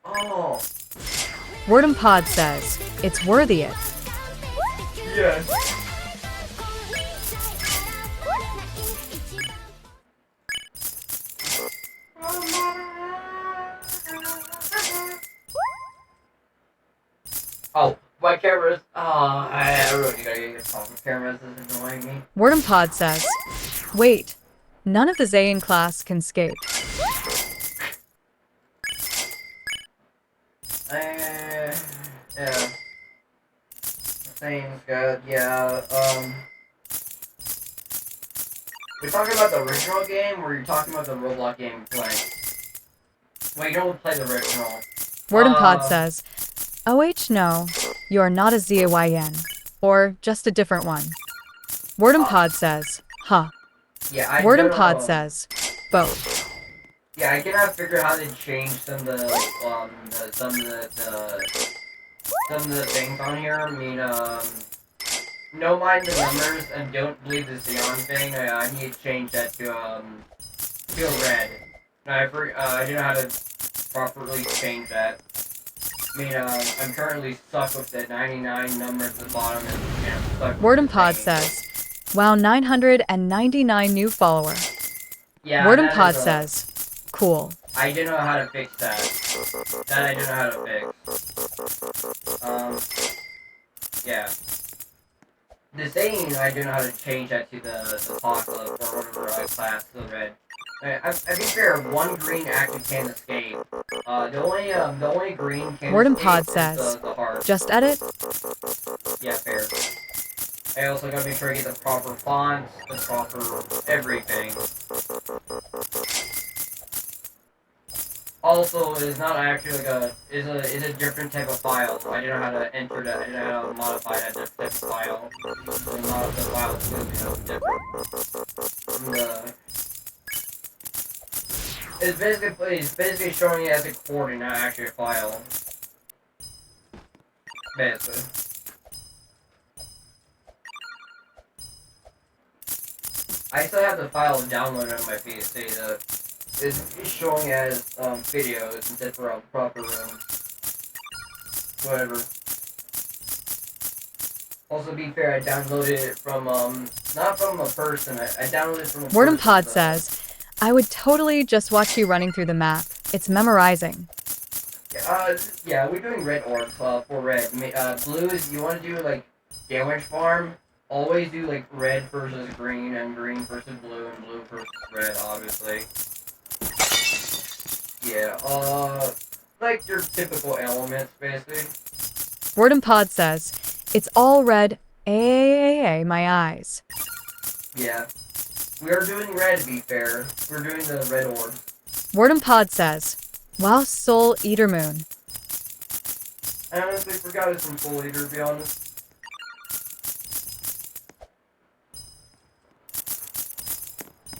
Oh! Wordham Pod says, "It's worthy it." Yes! Oh, my cameras. Oh, I really gotta get your problem. Cameras is annoying me. Wordham Pod says, "Wait, none of the Zayan class can skate." Yeah. Seems good, yeah, We're talking about the original game, or you're talking about the Roblox game you're playing? Wait, you don't play the original. Wordham Pod says, "OH no, you are not a Zayan, or just a different one." Wordham Pod says, "Huh." Yeah, I Wordham don't Pod know. says, "Both." Yeah, I cannot figure out how to change some of the things on here. I mean, no mind the numbers and don't believe the Xeon thing. I need to change that to a red. I didn't know how to properly change that. I mean, I'm currently stuck with the 99 numbers at the bottom and I'm stuck with Wordham the Pod thing. says, "Wow, 999 new follower." Yeah, Wordham that Pod is a- says, "Cool." I didn't know how to fix that. That I didn't know how to fix. Yeah. The saying, I don't know how to change that to the apocalypse or whatever class, the red. I be fair, one green actually can escape. The only green can Warden escape Pod is says, the heart. just edit. Yeah, fair. I also gotta make sure I get the proper fonts, the proper everything. Also, it is not actually like is a different type of file, so I didn't know how to enter that, I didn't know how to modify that type of file. The file is different. It's basically showing it as a recording, not actually a file. Basically. I still have the file downloaded on my PC. It's showing as videos instead for proper whatever. Also, be fair, I downloaded it from not from a person. I downloaded it from a Warden person, Pod says, I would totally just watch you running through the map. It's memorizing. Yeah, we're doing red orbs for red. Blue is you want to do like damage farm. Always do like red versus green and green versus blue and blue versus red, obviously. Yeah, like your typical elements, basically. Warden Pod says, it's all red. My eyes. Yeah. We are doing red, to be fair. We're doing the red orb. Warden Pod says, wow, Soul Eater Moon. I honestly forgot it's from Soul Eater, to be honest.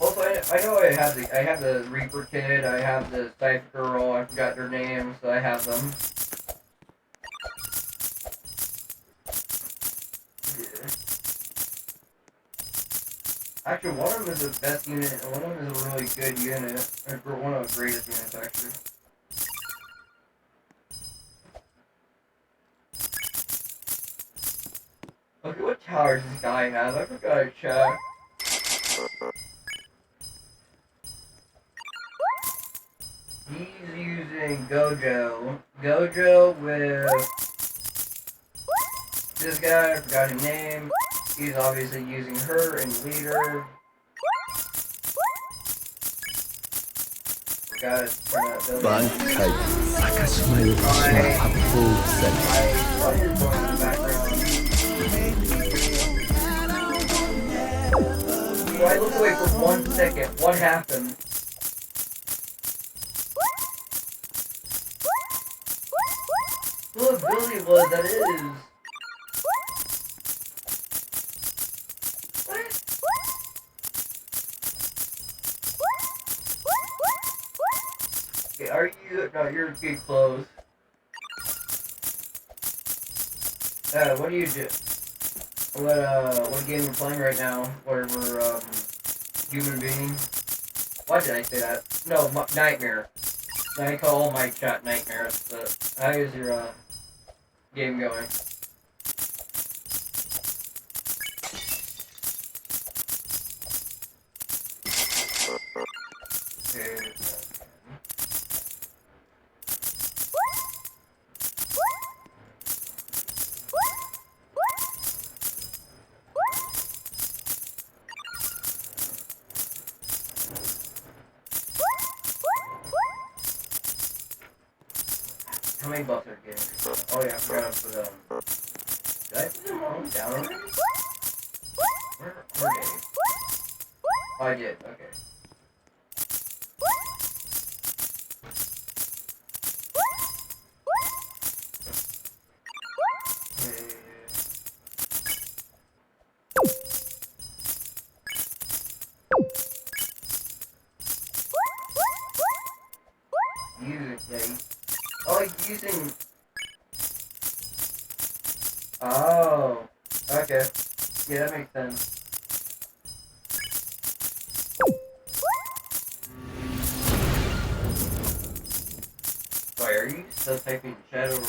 Also, I know I have the Reaper Kid, I have the Scythe Girl, I forgot their names, so I have them. Yeah. Actually, one of them is the best unit, and one of them is a really good unit. Or one of the greatest units, actually. Okay, what towers does this guy have? I forgot to check. He's using Gojo. Gojo with this guy, I forgot his name. He's obviously using her and leader. Forgot to turn that building. 挽回坂島よしは八方塞What is going on in the background? So I look away for 1 second. What happened? Who ability was that is? What? Okay, are you? No, you're getting close. What do you do? What game you're playing right now? Whatever, human being? Why did I say that? No, Nightmare. I call all my chat nightmares, but how is your, game going? Okay. How many buffs are getting? Oh yeah, I forgot to put did I put them all down already? Where are they? Oh, I did. Okay. Using. Oh, okay. Yeah, that makes sense. Wait, are you still typing Shadow or?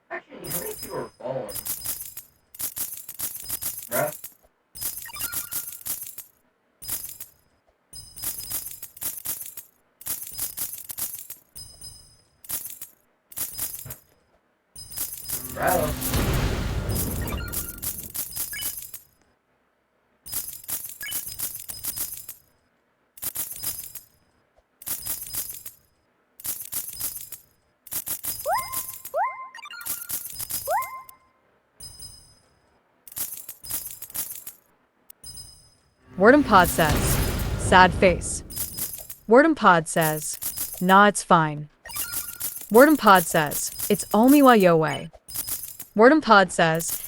Actually, how many people are falling? Bruh? Bro. Wordum Pod says, sad face. Wordum Pod says, nah, it's fine. Wordum Pod says, it's Omiwa Yoe. Wordum Pod says,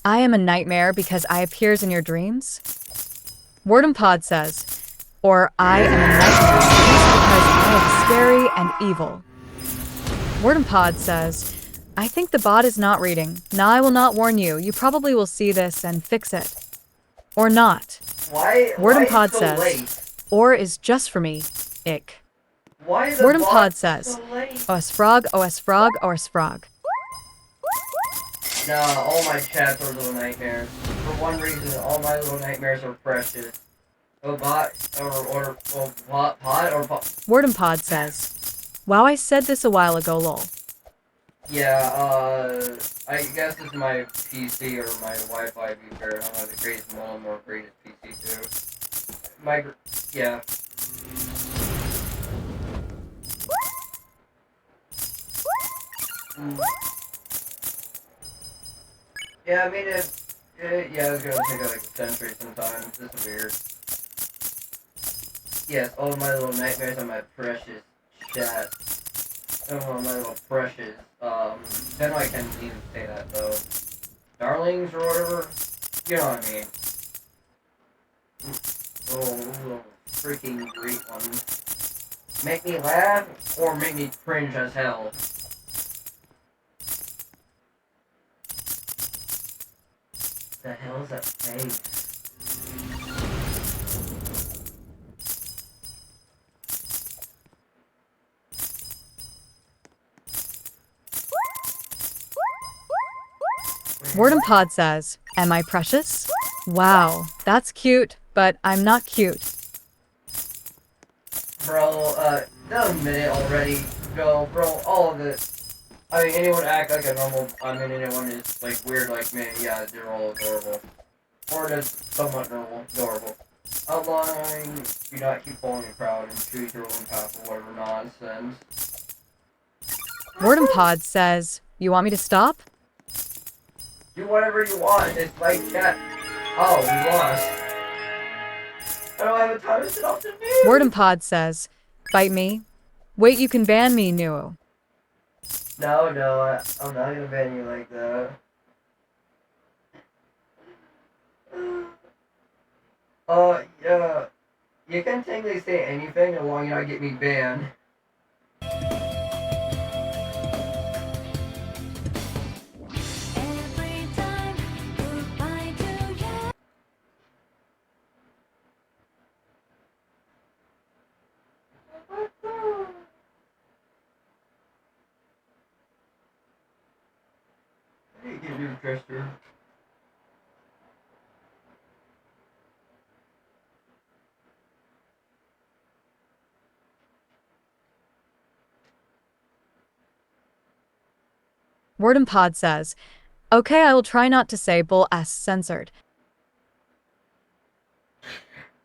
I am a nightmare because I appears in your dreams. Wordum Pod says, or I am a nightmare because I am scary and evil. Wordum Pod says, I think the bot is not reading. Nah, I will not warn you. You probably will see this and fix it. Or not. Why Wordum Pod so says, late? or is just for me. Ick. Why is the Wordum bot Pod says, so late? OS Frog, OS Frog, OS Frog. Nah, all my chats are little nightmares. For one reason, all my little nightmares are precious. Oh, bot, or pod, or pod. Wordum Pod says, wow, I said this a while ago, lol. Yeah, I guess it's my PC or my Wi-Fi beeper. I don't have the greatest modem or greatest PC too. Yeah. Yeah, I mean, yeah, it's gonna take like a century sometimes. This is weird. Yes, all my little nightmares on my precious chat. Oh, my little precious. Then I can even say that though. Darlings or whatever. You know what I mean. Little freaking great ones. Make me laugh or make me cringe as hell. The hell's that face? Wordum Pod says, am I precious? Wow, that's cute, but I'm not cute. Bro, don't admit it already. Go, bro, all of it. I mean, anyone act like a normal, anyone is, like, weird like me, yeah, they're all adorable. Or just somewhat normal, adorable. Outline, do not keep following the crowd and choose your own path or whatever nonsense. Wordum Pod says, you want me to stop? Do whatever you want, it's like that. Oh, we lost. I don't have a time to sit off the news. Wordum Pod says, bite me? Wait, you can ban me, Nuo. No, I'm not gonna ban you like that. Yeah. You can technically say anything as long as you don't get me banned. Every time, goodbye to you. Hey, you can do Trister. Wordum Pod says, okay, I will try not to say bull ass censored.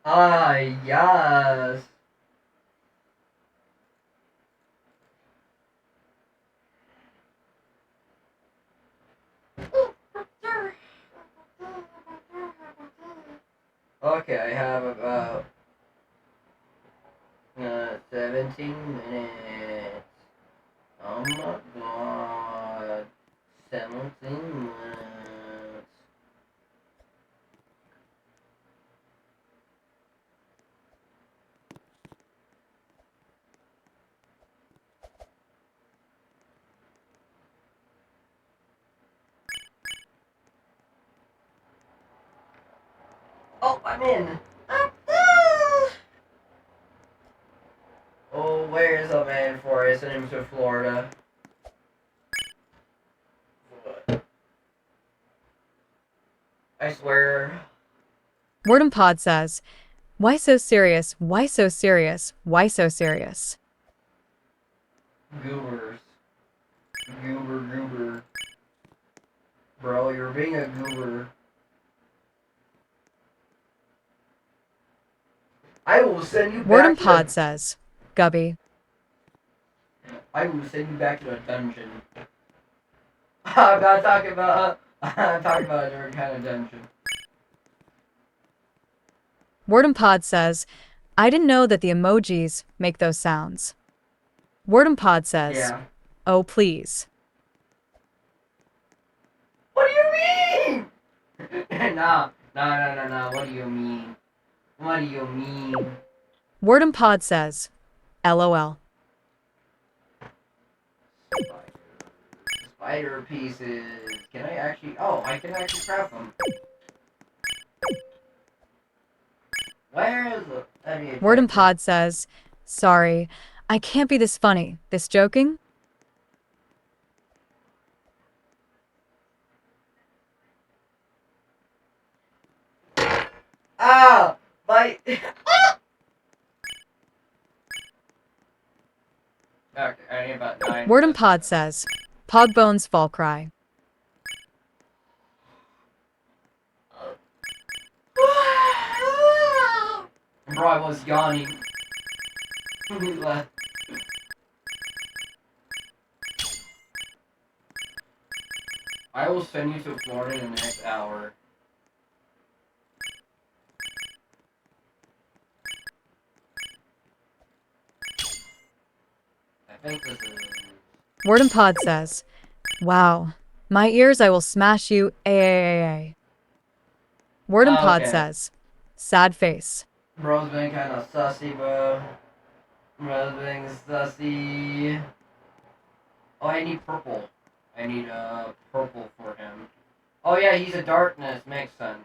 Ah, yes. Okay, I have about 17 minutes. Oh my god. 17 minutes. Oh, I'm in. Oh, where is a man for? I sent him to Florida. I swear. Wordum Pod says, why so serious? Why so serious? Why so serious? Goobers. Goober. Bro, you're being a goober. I will send you back Wordum to Pod the... says, Gubby. I will send you back to the dungeon. I'm not talking about... I'm talking about a different kind of dungeon. Wordum Pod says, I didn't know that the emojis make those sounds. Wordum Pod says, Yeah. oh please. What do you mean? No. What do you mean? What do you mean? Wordum Pod says, LOL. Spider pieces. Can I actually... Oh, I can actually craft them. Where is the... Wordum Pod says, sorry, I can't be this funny. This joking? Ah! My... Okay, I need about 9. Wordum Pod says, Pogbones fall cry. Bro, I was yawning. I will send you to Florida in the next hour. I think this is... Wordum Pod says, wow, my ears I will smash you, a. Wordum Pod Okay. says, sad face. Bro's been kind of sussy, bro. Bro's being sussy. Oh, I need purple. I need purple for him. Oh yeah, he's a darkness. Makes sense.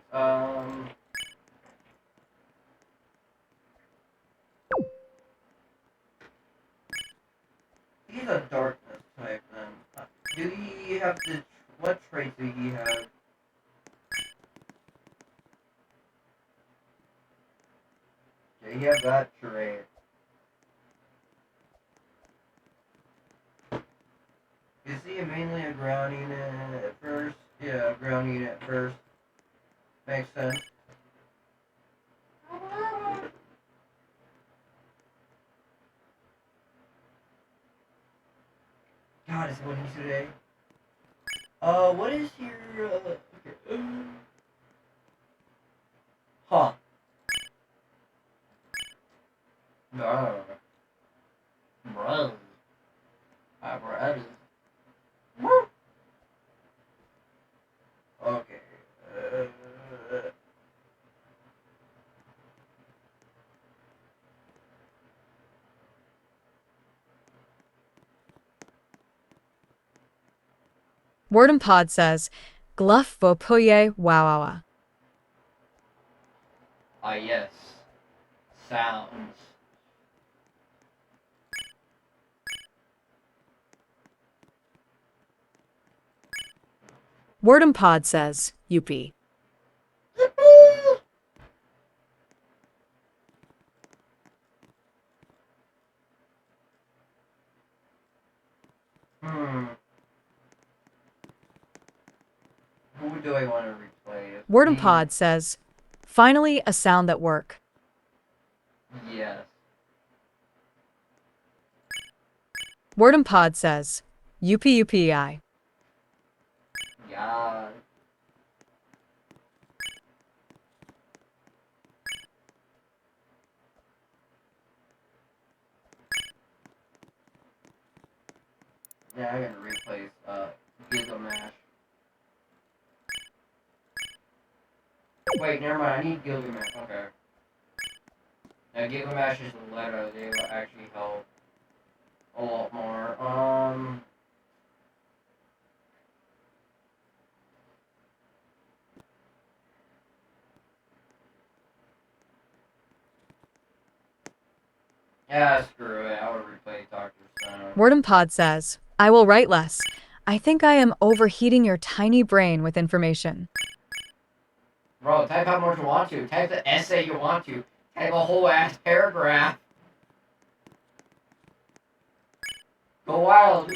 He's a darkness type then. Do he have the... What traits do he have? Yeah, he has that trait. Is he mainly a ground unit at first? Yeah, a ground unit at first. Makes sense. God, it's windy today. What is your, okay. Huh. No. Bro. Bro. Okay. Wordum Pod says, gluff vopoye wawawa. Yes. Sounds. Wordum Pod says, Youpie. Hmm. Who do I want to replace? Wordum Pod says, finally a sound that work. Yes. Wordum Pod says, UPUPI. Yeah. Yeah, I'm gonna replace Gilgamesh. Wait, never mind. I need Gilgamesh. Okay. Yeah, Gilgamesh is the letter. They will actually help a lot more. Yeah, screw it. I would replay Dr. Stone. Wordum Pod says, I will write less. I think I am overheating your tiny brain with information. Bro, type how much you want to. Type the essay you want to. Type a whole ass paragraph. Go wild.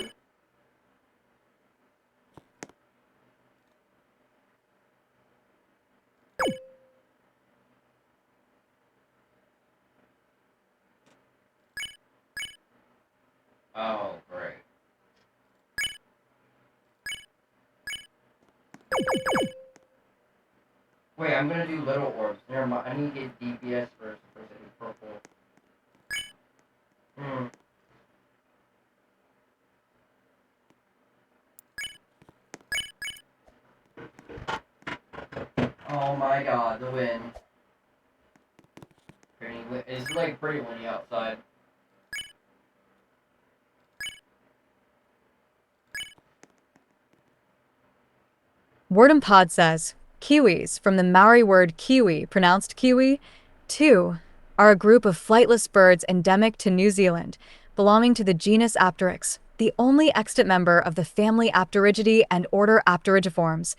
Oh, great. Wait, I'm gonna do little orbs. Never mind. I need to get DPS first I do purple. Hmm. Oh my god, the wind. It's like pretty windy outside. Wordum Pod says, Kiwis, from the Maori word kiwi, pronounced kiwi, 2, are a group of flightless birds endemic to New Zealand, belonging to the genus Apteryx, the only extant member of the family Apterigidae and order Apterigiformes.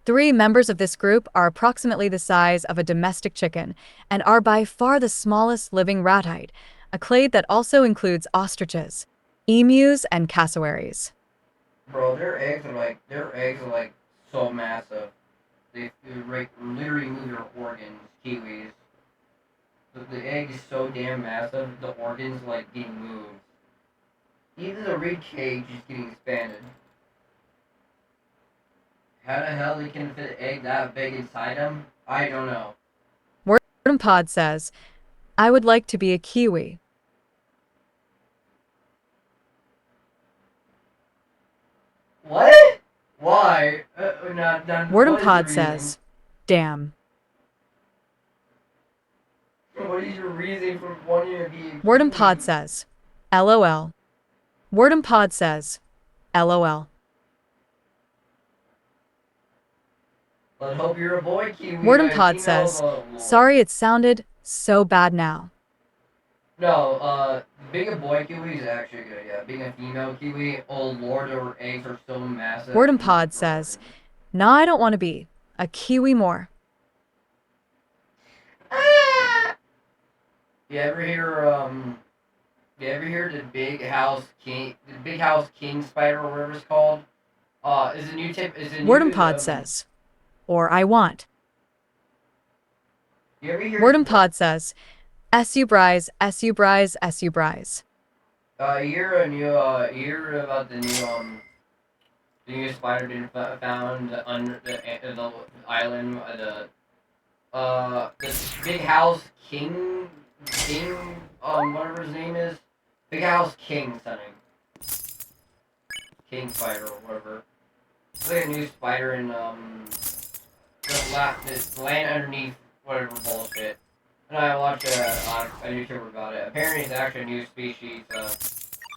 3 members of this group are approximately the size of a domestic chicken and are by far the smallest living ratite, a clade that also includes ostriches, emus, and cassowaries. Bro, their eggs are like so massive. They literally move your organs, kiwis. The egg is so damn massive, the organs like getting moved. Even the rib cage is getting expanded. How the hell they can fit an egg that big inside them? I don't know. Wordum Pod says, I would like to be a kiwi. What? Why? Wordum what is Pod the says, damn. reason? What is your reason for wanting to be a Wordum kiwi? Pod says, LOL. Wordum Pod says, LOL. Let's hope you're a boy kiwi. Wordum a Pod female, says, well, sorry it sounded so bad now. No, being a boy kiwi is actually good, yeah. Being a female kiwi, oh lord, their eggs are so massive. Wordum Pod says, nah, I don't want to be a kiwi more. You ever hear the big house king spider or whatever it's called? Is a new tip, is a new... Wordum Pod says, or I want. You ever hear... Wordum Pod says, SU Brise, SU Brise, SU Brise. you hear about the new spider being found under the island, this big house king, whatever his name is, big house king something, king spider or whatever. It's like a new spider in this land underneath whatever bullshit. And I watched a YouTuber about it. Apparently, it's actually a new species of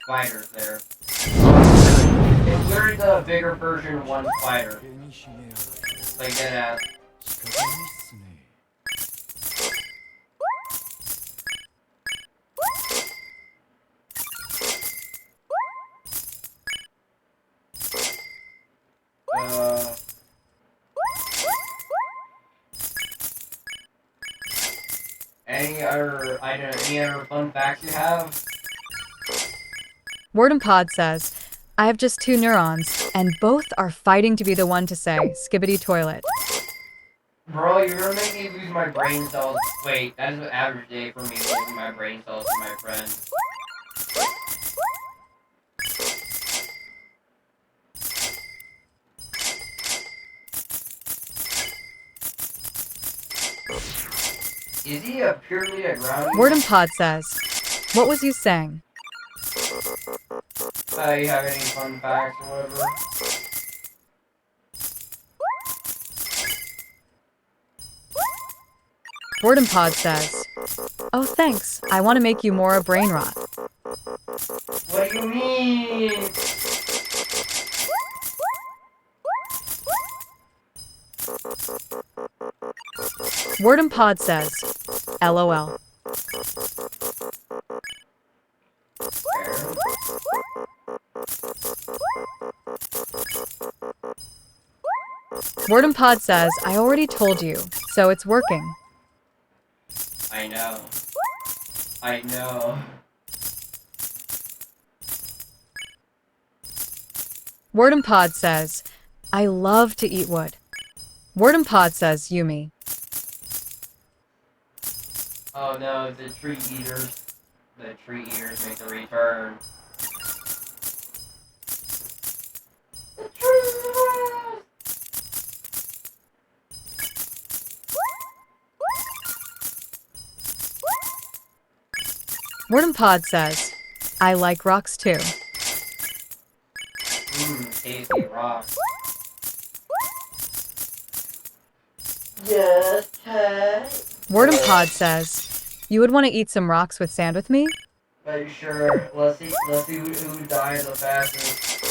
spiders there. It's literally the bigger version of one spider. Like dead ass. Any other fun facts you have? Wordum Pod says, I have just 2 neurons, and both are fighting to be the one to say, skibbity toilet. Bro, you're gonna make me lose my brain cells. Wait, that is an average day for me losing my brain cells to my friend. Is he purely a ground? Wordum Pod says, what was you saying? You have any fun facts or whatever? Wordum Pod says, oh thanks, I want to make you more a brain rot. What do you mean? Wordum Pod says, LOL. Wordum Pod says, I already told you, so it's working. I know. I know. Wordum Pod says, I love to eat wood. Wordum Pod says, Yumi. Oh no, the tree eaters. The tree eaters make a return. The tree eaters! Wordum Pod says, I like rocks too. Tasty rock. Yes, Ted. Wordum Pod says, you would want to eat some rocks with sand with me? Are you sure? Let's see who dies the fastest.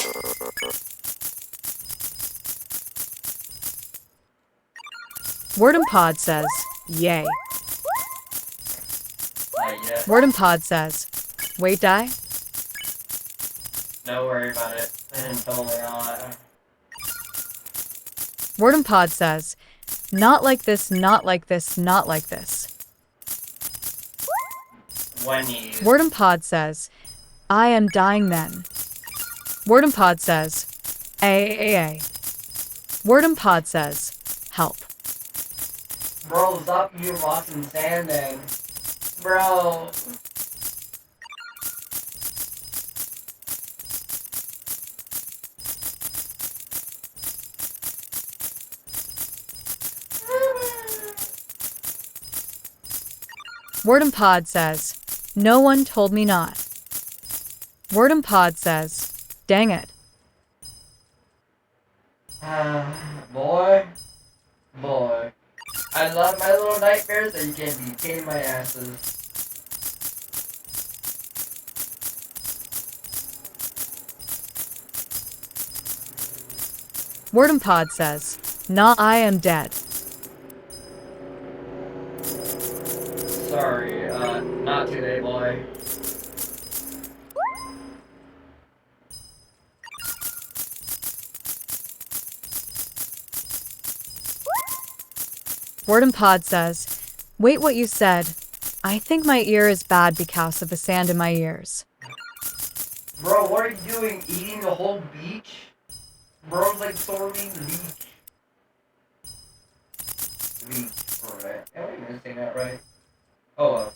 Wordum Pod says, yay. Not yet. Wordum Pod says, wait, die? Don't worry about it. Totally not. Wordum Pod says, not like this, not like this, not like this. When you. Wordum Pod says, I am dying then. Wordum Pod says, A. Wordum Pod says, help. Bro, stop eating rocks and sand then. Bro. Wordum Pod says, no one told me not. Wordum Pod says, dang it. Boy. I love my little nightmares and you can be kidding my asses. Wordum Pod says, nah, I am dead. Sorry, not today, boy. Wordum Pod says, wait, what you said. I think my ear is bad because of the sand in my ears. Bro, what are you doing? Eating the whole beach? Bro's like storming the beach. Beach, alright. Am I even saying that right? Oh,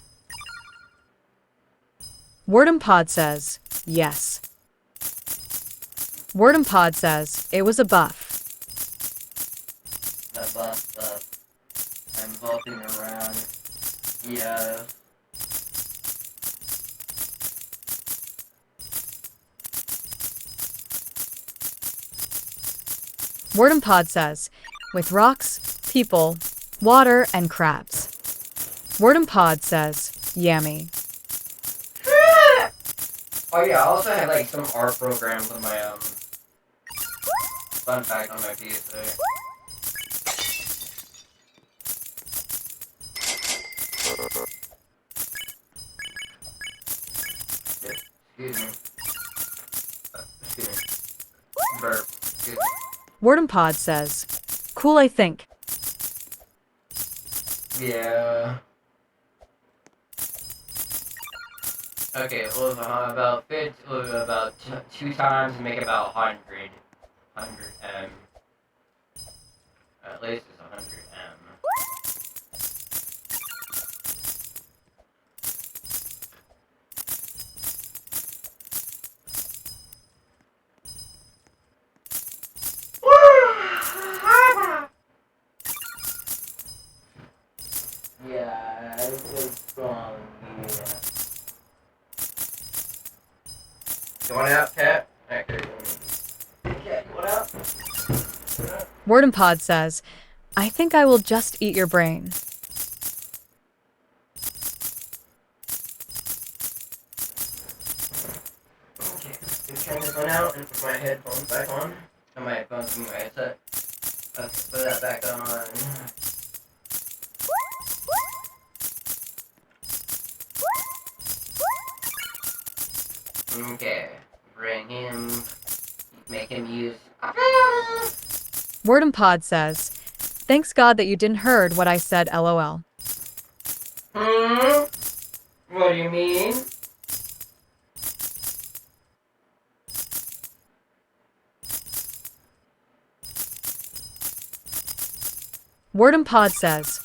Wordum Pod says, yes. Wordum Pod says, it was a buff. the buff stuff. I'm buffing around. Yeah. Wordum Pod says, with rocks, people, water, and crabs. Wordum Pod says, yummy. Oh yeah, I also had like some art programs on my fun fact on my PSA. Excuse me. Excuse me. Burp. Excuse me. Wordum Pod says, cool, I think. Yeah. Okay, we'll about 2 times make about 100 M. At least it's 100 M. Yeah, it was strong, yeah. You want out, cat? Okay. Cat, you want out? Wordum Pod says, I think I will just eat your brain. Okay, let's turn this one out and put my headphones back on. And my headphones and my headset. Okay, put that back on. Okay, bring him, make him use. Wordum Pod says, thanks God that you didn't heard what I said, lol. Hmm? What do you mean? Wordum Pod says,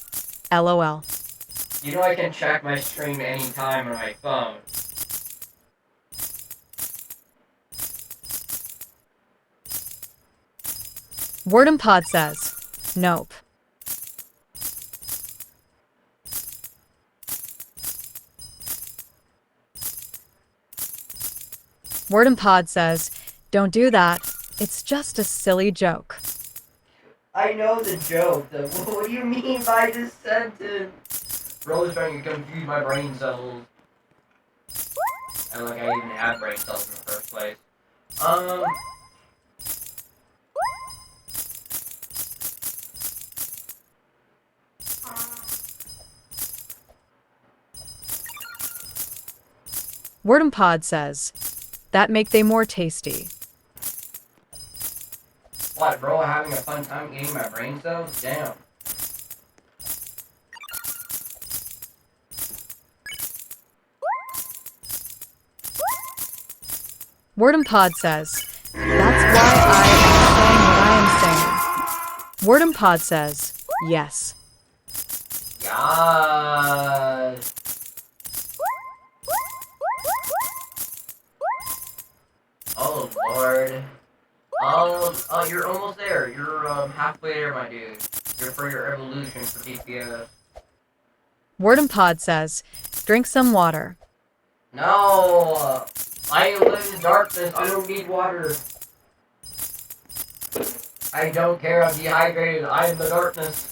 lol. You know I can check my stream anytime on my phone. Wordum Pod says, nope. Wordum Pod says, don't do that. It's just a silly joke. I know the joke. What do you mean by this sentence? Bro is trying to confuse my brain cells. And like I even had brain cells in the first place. Wordum Pod says, that make they more tasty. What, bro? Having a fun time eating my brain cells? Damn. Wordum Pod says, that's why I am saying what I am saying. Wordum Pod says, yes. Yes. Oh Lord. Oh, you're almost there. You're halfway there, my dude. You're for your evolution for DPS. Wordum Pod says, drink some water. No, I live in darkness. I don't need water. I don't care. I'm dehydrated. I am the darkness.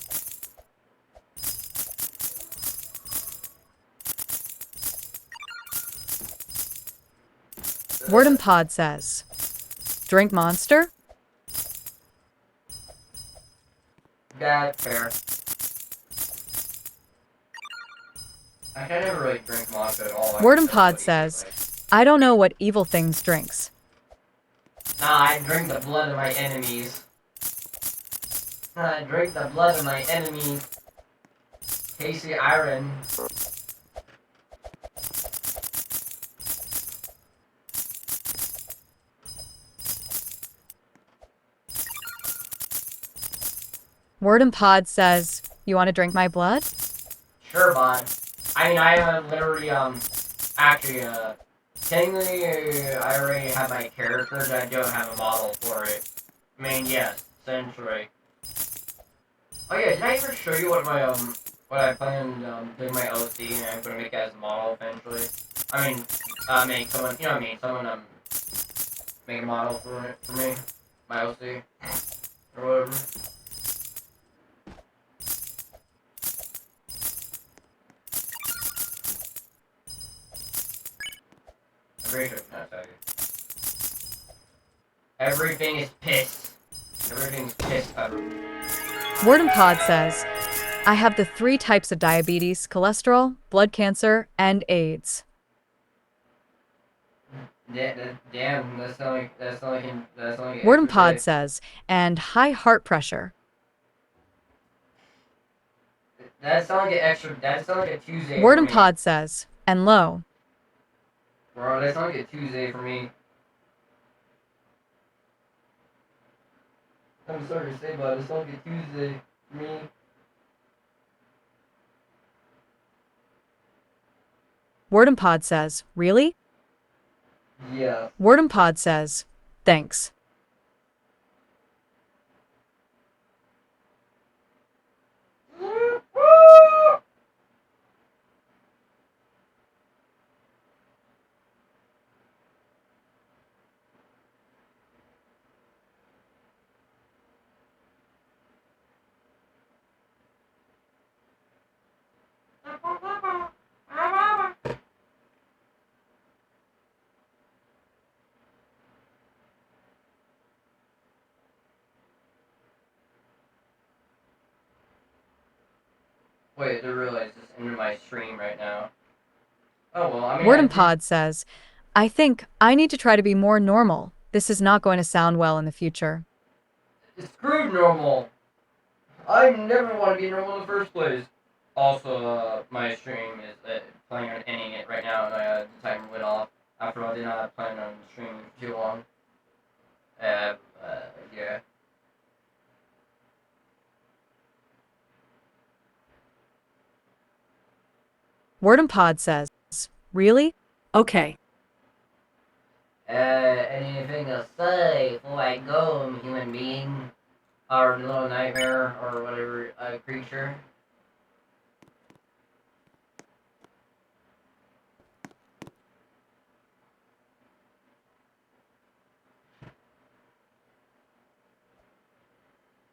Wordum Pod says, drink Monster? That's fair. I can never really drink Monster at all. Wordum Pod says, I don't know what evil things drinks. Nah, I drink the blood of my enemies. I drink the blood of my enemies. Casey Iron. Wordum Pod says, you want to drink my blood? Sure, bud. I mean, I literally, actually, technically, I already have my characters, I don't have a model for it. I mean, yes, essentially. Oh yeah, did I ever show you what my, what I plan on doing my OC, and I'm gonna make it as a model eventually? I mean, make someone, you know what I mean, someone, make a model for it, for me, my OC, or whatever. Everything is pissed. Everything's pissed ever. Wordum Pod says, I have the 3 types of diabetes, cholesterol, blood cancer, and AIDS. Damn, that's not like Wordum Pod says, and high heart pressure. That sounds like an extra. That sounds like a Tuesday. Wordum Pod says, and low. Bro, that sounds like a Tuesday for me. I'm sorry to say, but it sounds like a Tuesday for me. Wordum Pod says, really? Yeah. Wordum Pod says, thanks. Wait, I didn't realize this ended my stream right now. Oh well, I mean. Wordum Pod says, I think I need to try to be more normal. This is not going to sound well in the future. screwed normal. I never want to be normal in the first place. Also, my stream is planning on ending it right now, and the timer went off. After all, I did not plan on streaming for too long. Yeah. Wordum Pod says, really? Okay. Anything to say before I go, human being? Or little nightmare, or whatever, creature?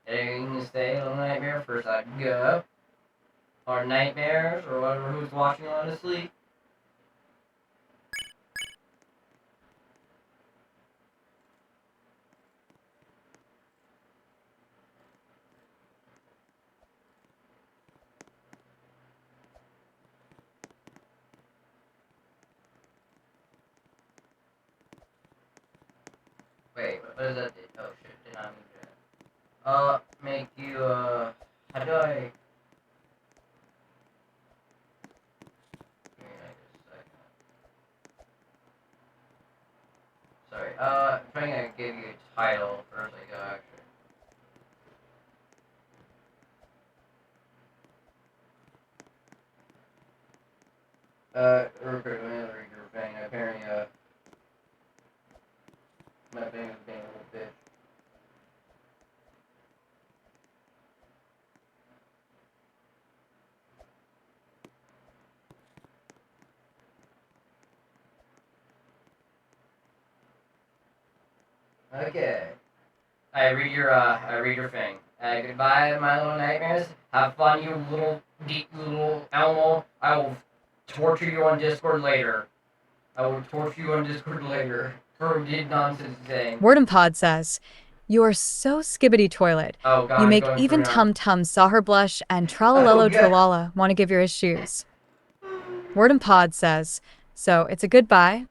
Anything to say, little nightmare, first I go? Or nightmares, or whatever, who's watching, honestly? Wait, what does that do? Oh shit, did not mean that. Make you, how do I... Give me like a second. Sorry, I'm trying to give you a title first, I go, actually. Real quick, let me read your thing. Apparently, my thing is being a little bitch. Okay. I read your thing. Goodbye, my little nightmares. Have fun, you little Elmo. I will torture you on Discord later. For did nonsense saying. Wordum Pod says, you are so skibbity toilet. Oh god. You make going even through now. Tum Tum saw her blush and tralalelo Oh, God. tralala want to give you his shoes. Wordum Pod says, so it's a goodbye.